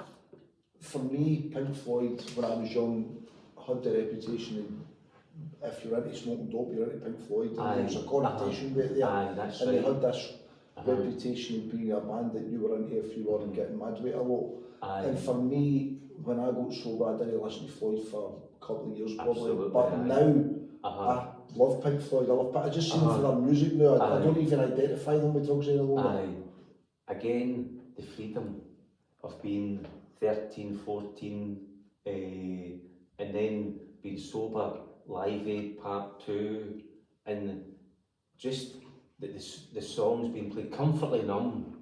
for me, Pink Floyd, when I was young, had the reputation of, if you're into smoking dope, you're into Pink Floyd. And there was a connotation with it there. That's and right. They had this reputation of being a band that you were into if you were getting mad with it a lot. And for me, when I got sober, I didn't listen to Floyd for a couple of years probably. Absolutely, but now, I love Pink Floyd. I just see them for their music now. I don't even identify them with drugs any longer. Again, the freedom of being 13, 14, and then being sober, Live Aid Part 2, and just the songs being played. Comfortably Numb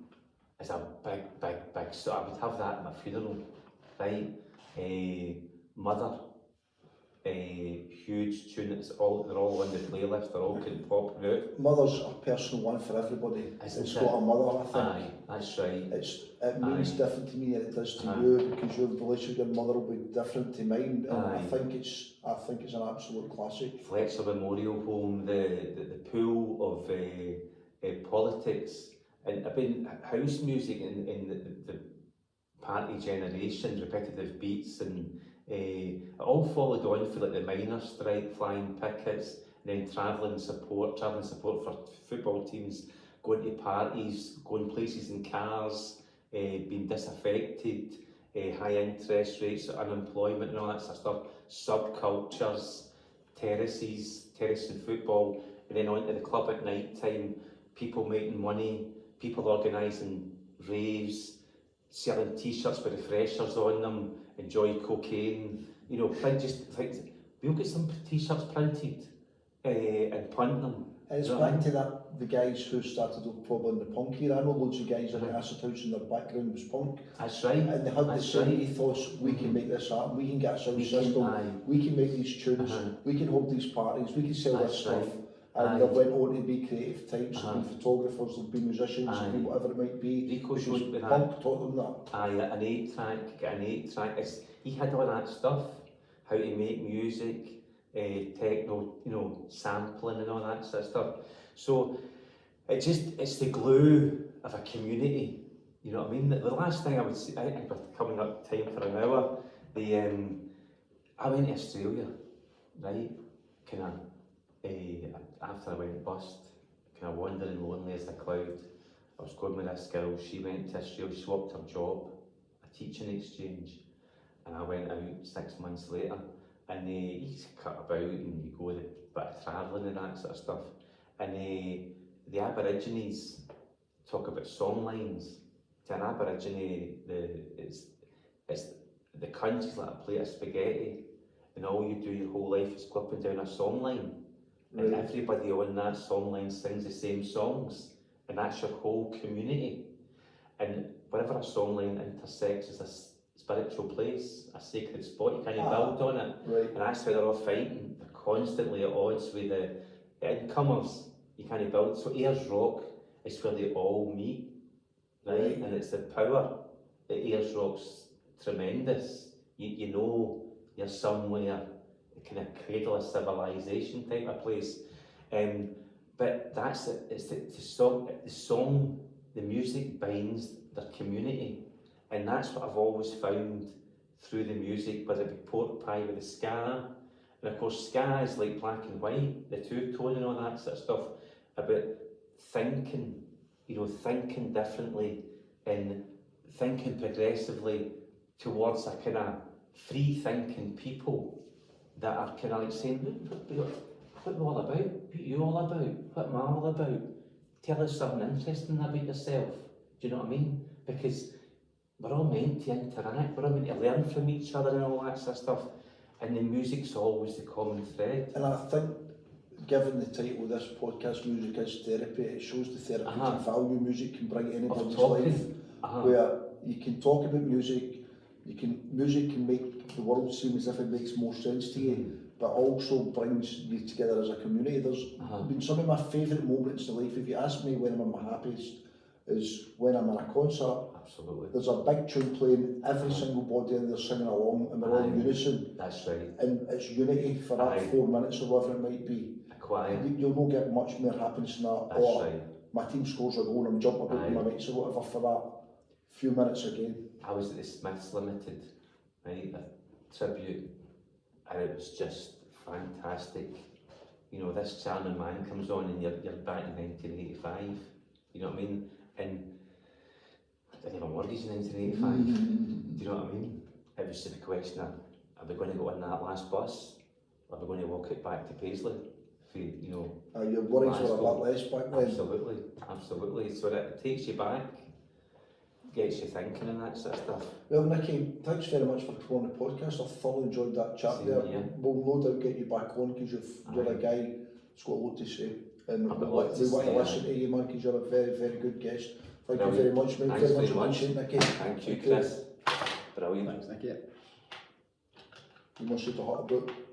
is a big song. I would have that at my funeral, right? Mother, huge tune. They're all on the playlist. They're all kind of popular out. Mother's a personal one for everybody. It's got a mother, I think. Aye, that's right. It means Aye. different to me than it does to Aye. you, because your relationship with your mother will be different to mine. And I Aye. think it's an absolute classic. Fletcher Memorial Home, the pool of politics, and I've been house music in the party generation, repetitive beats, and it all followed on for like the miners' strike, flying pickets, and then travelling support for football teams, going to parties, going places in cars, being disaffected, high interest rates, unemployment and all that sort of stuff, subcultures, terracing football, and then on to the club at night time, people making money, people organising raves, selling t-shirts with refreshers on them, enjoy cocaine, you know, we'll get some t-shirts printed and print them. It's back to that, the guys who started off probably in the punk era. I know loads of guys in the acid house and their background was punk. That's right. And they had the same ethos, we can make this happen, we can get a sound system, we can make these tunes, we can hold these parties, we can sell this stuff. And they went on to be creative types, they've been photographers, they've been musicians, they've been whatever it might be. Rico showed me that. Punk taught them that. Aye, an 8-track. He had all that stuff, how to make music, techno, you know, sampling and all that sort of stuff. So it's the glue of a community, you know what I mean? The last thing I would say, I think we're coming up time for an hour, I went to Australia, right, after I went bust, kind of wandering lonely as a cloud. I was going with this girl, she went to Australia, she swapped her job, a teaching exchange, and I went out 6 months later, and you just cut about and you go with a bit of travelling and that sort of stuff. And the Aborigines talk about song lines. To an Aborigine, it's the country's like a plate of spaghetti, and all you do your whole life is clipping down a song line. Right. And everybody on that song line sings the same songs, and that's your whole community. And wherever a song line intersects is a spiritual place, a sacred spot, you can't build on it. Right. And that's why they're all fighting. They're constantly at odds with the incomers. You can't build. So Ayers Rock is where they all meet, right? And it's the power. The Ayers Rock's tremendous. You know you're somewhere, a kind of cradle of civilization type of place. But that's it. It's the song, the music binds their community. And that's what I've always found through the music, whether it be pork pie with the ska. And of course, ska is like black and white, the two-tone and all that sort of stuff, about thinking, you know, thinking differently and thinking progressively towards a kind of free-thinking people that are kind of like saying, what are we all about? What are you all about? What am I all about? Tell us something interesting about yourself. Do you know what I mean? Because we're all meant to interact, we're all meant to learn from each other and all that sort of stuff. And the music's always the common thread. And I think, given the title of this podcast, Music is Therapy, it shows the therapeutic value music can bring to anybody's life. Where you can talk about music, music can make the world seem as if it makes more sense to you, but also brings you together as a community. There's been some of my favourite moments in life. If you ask me when I'm at my happiest, is when I'm in a concert. Absolutely. There's a big tune playing, every single body in there singing along, and we're all in unison. That's right. And it's unity for that 4 minutes or whatever it might be. You'll not get much more happiness than that. That's right. My team scores a goal and I'm jumping about with my mates or whatever for that few minutes again. I was at the Smiths Limited, right, a tribute, and it was just fantastic. You know, this charming man comes on and you're back in 1985, you know what I mean? And I didn't have a mortgage in 1985, do you know what I mean? It was just a question of, are we going to go on that last bus? Are we going to walk it back to Paisley? You know, your worries were a lot less back then. Absolutely. So it takes you back, gets you thinking and that sort of stuff. Well, Nicky, thanks very much for coming on the podcast. I've thoroughly enjoyed that chat there. We'll no doubt get you back on because you're a guy who's got a lot to say. And we want to listen to you, man, because you're a very, very good guest. Thank you very much, mate. Thanks very much, Nicky. Thank you, Chris. Brilliant. Thanks, Nicky. You must have to hot about.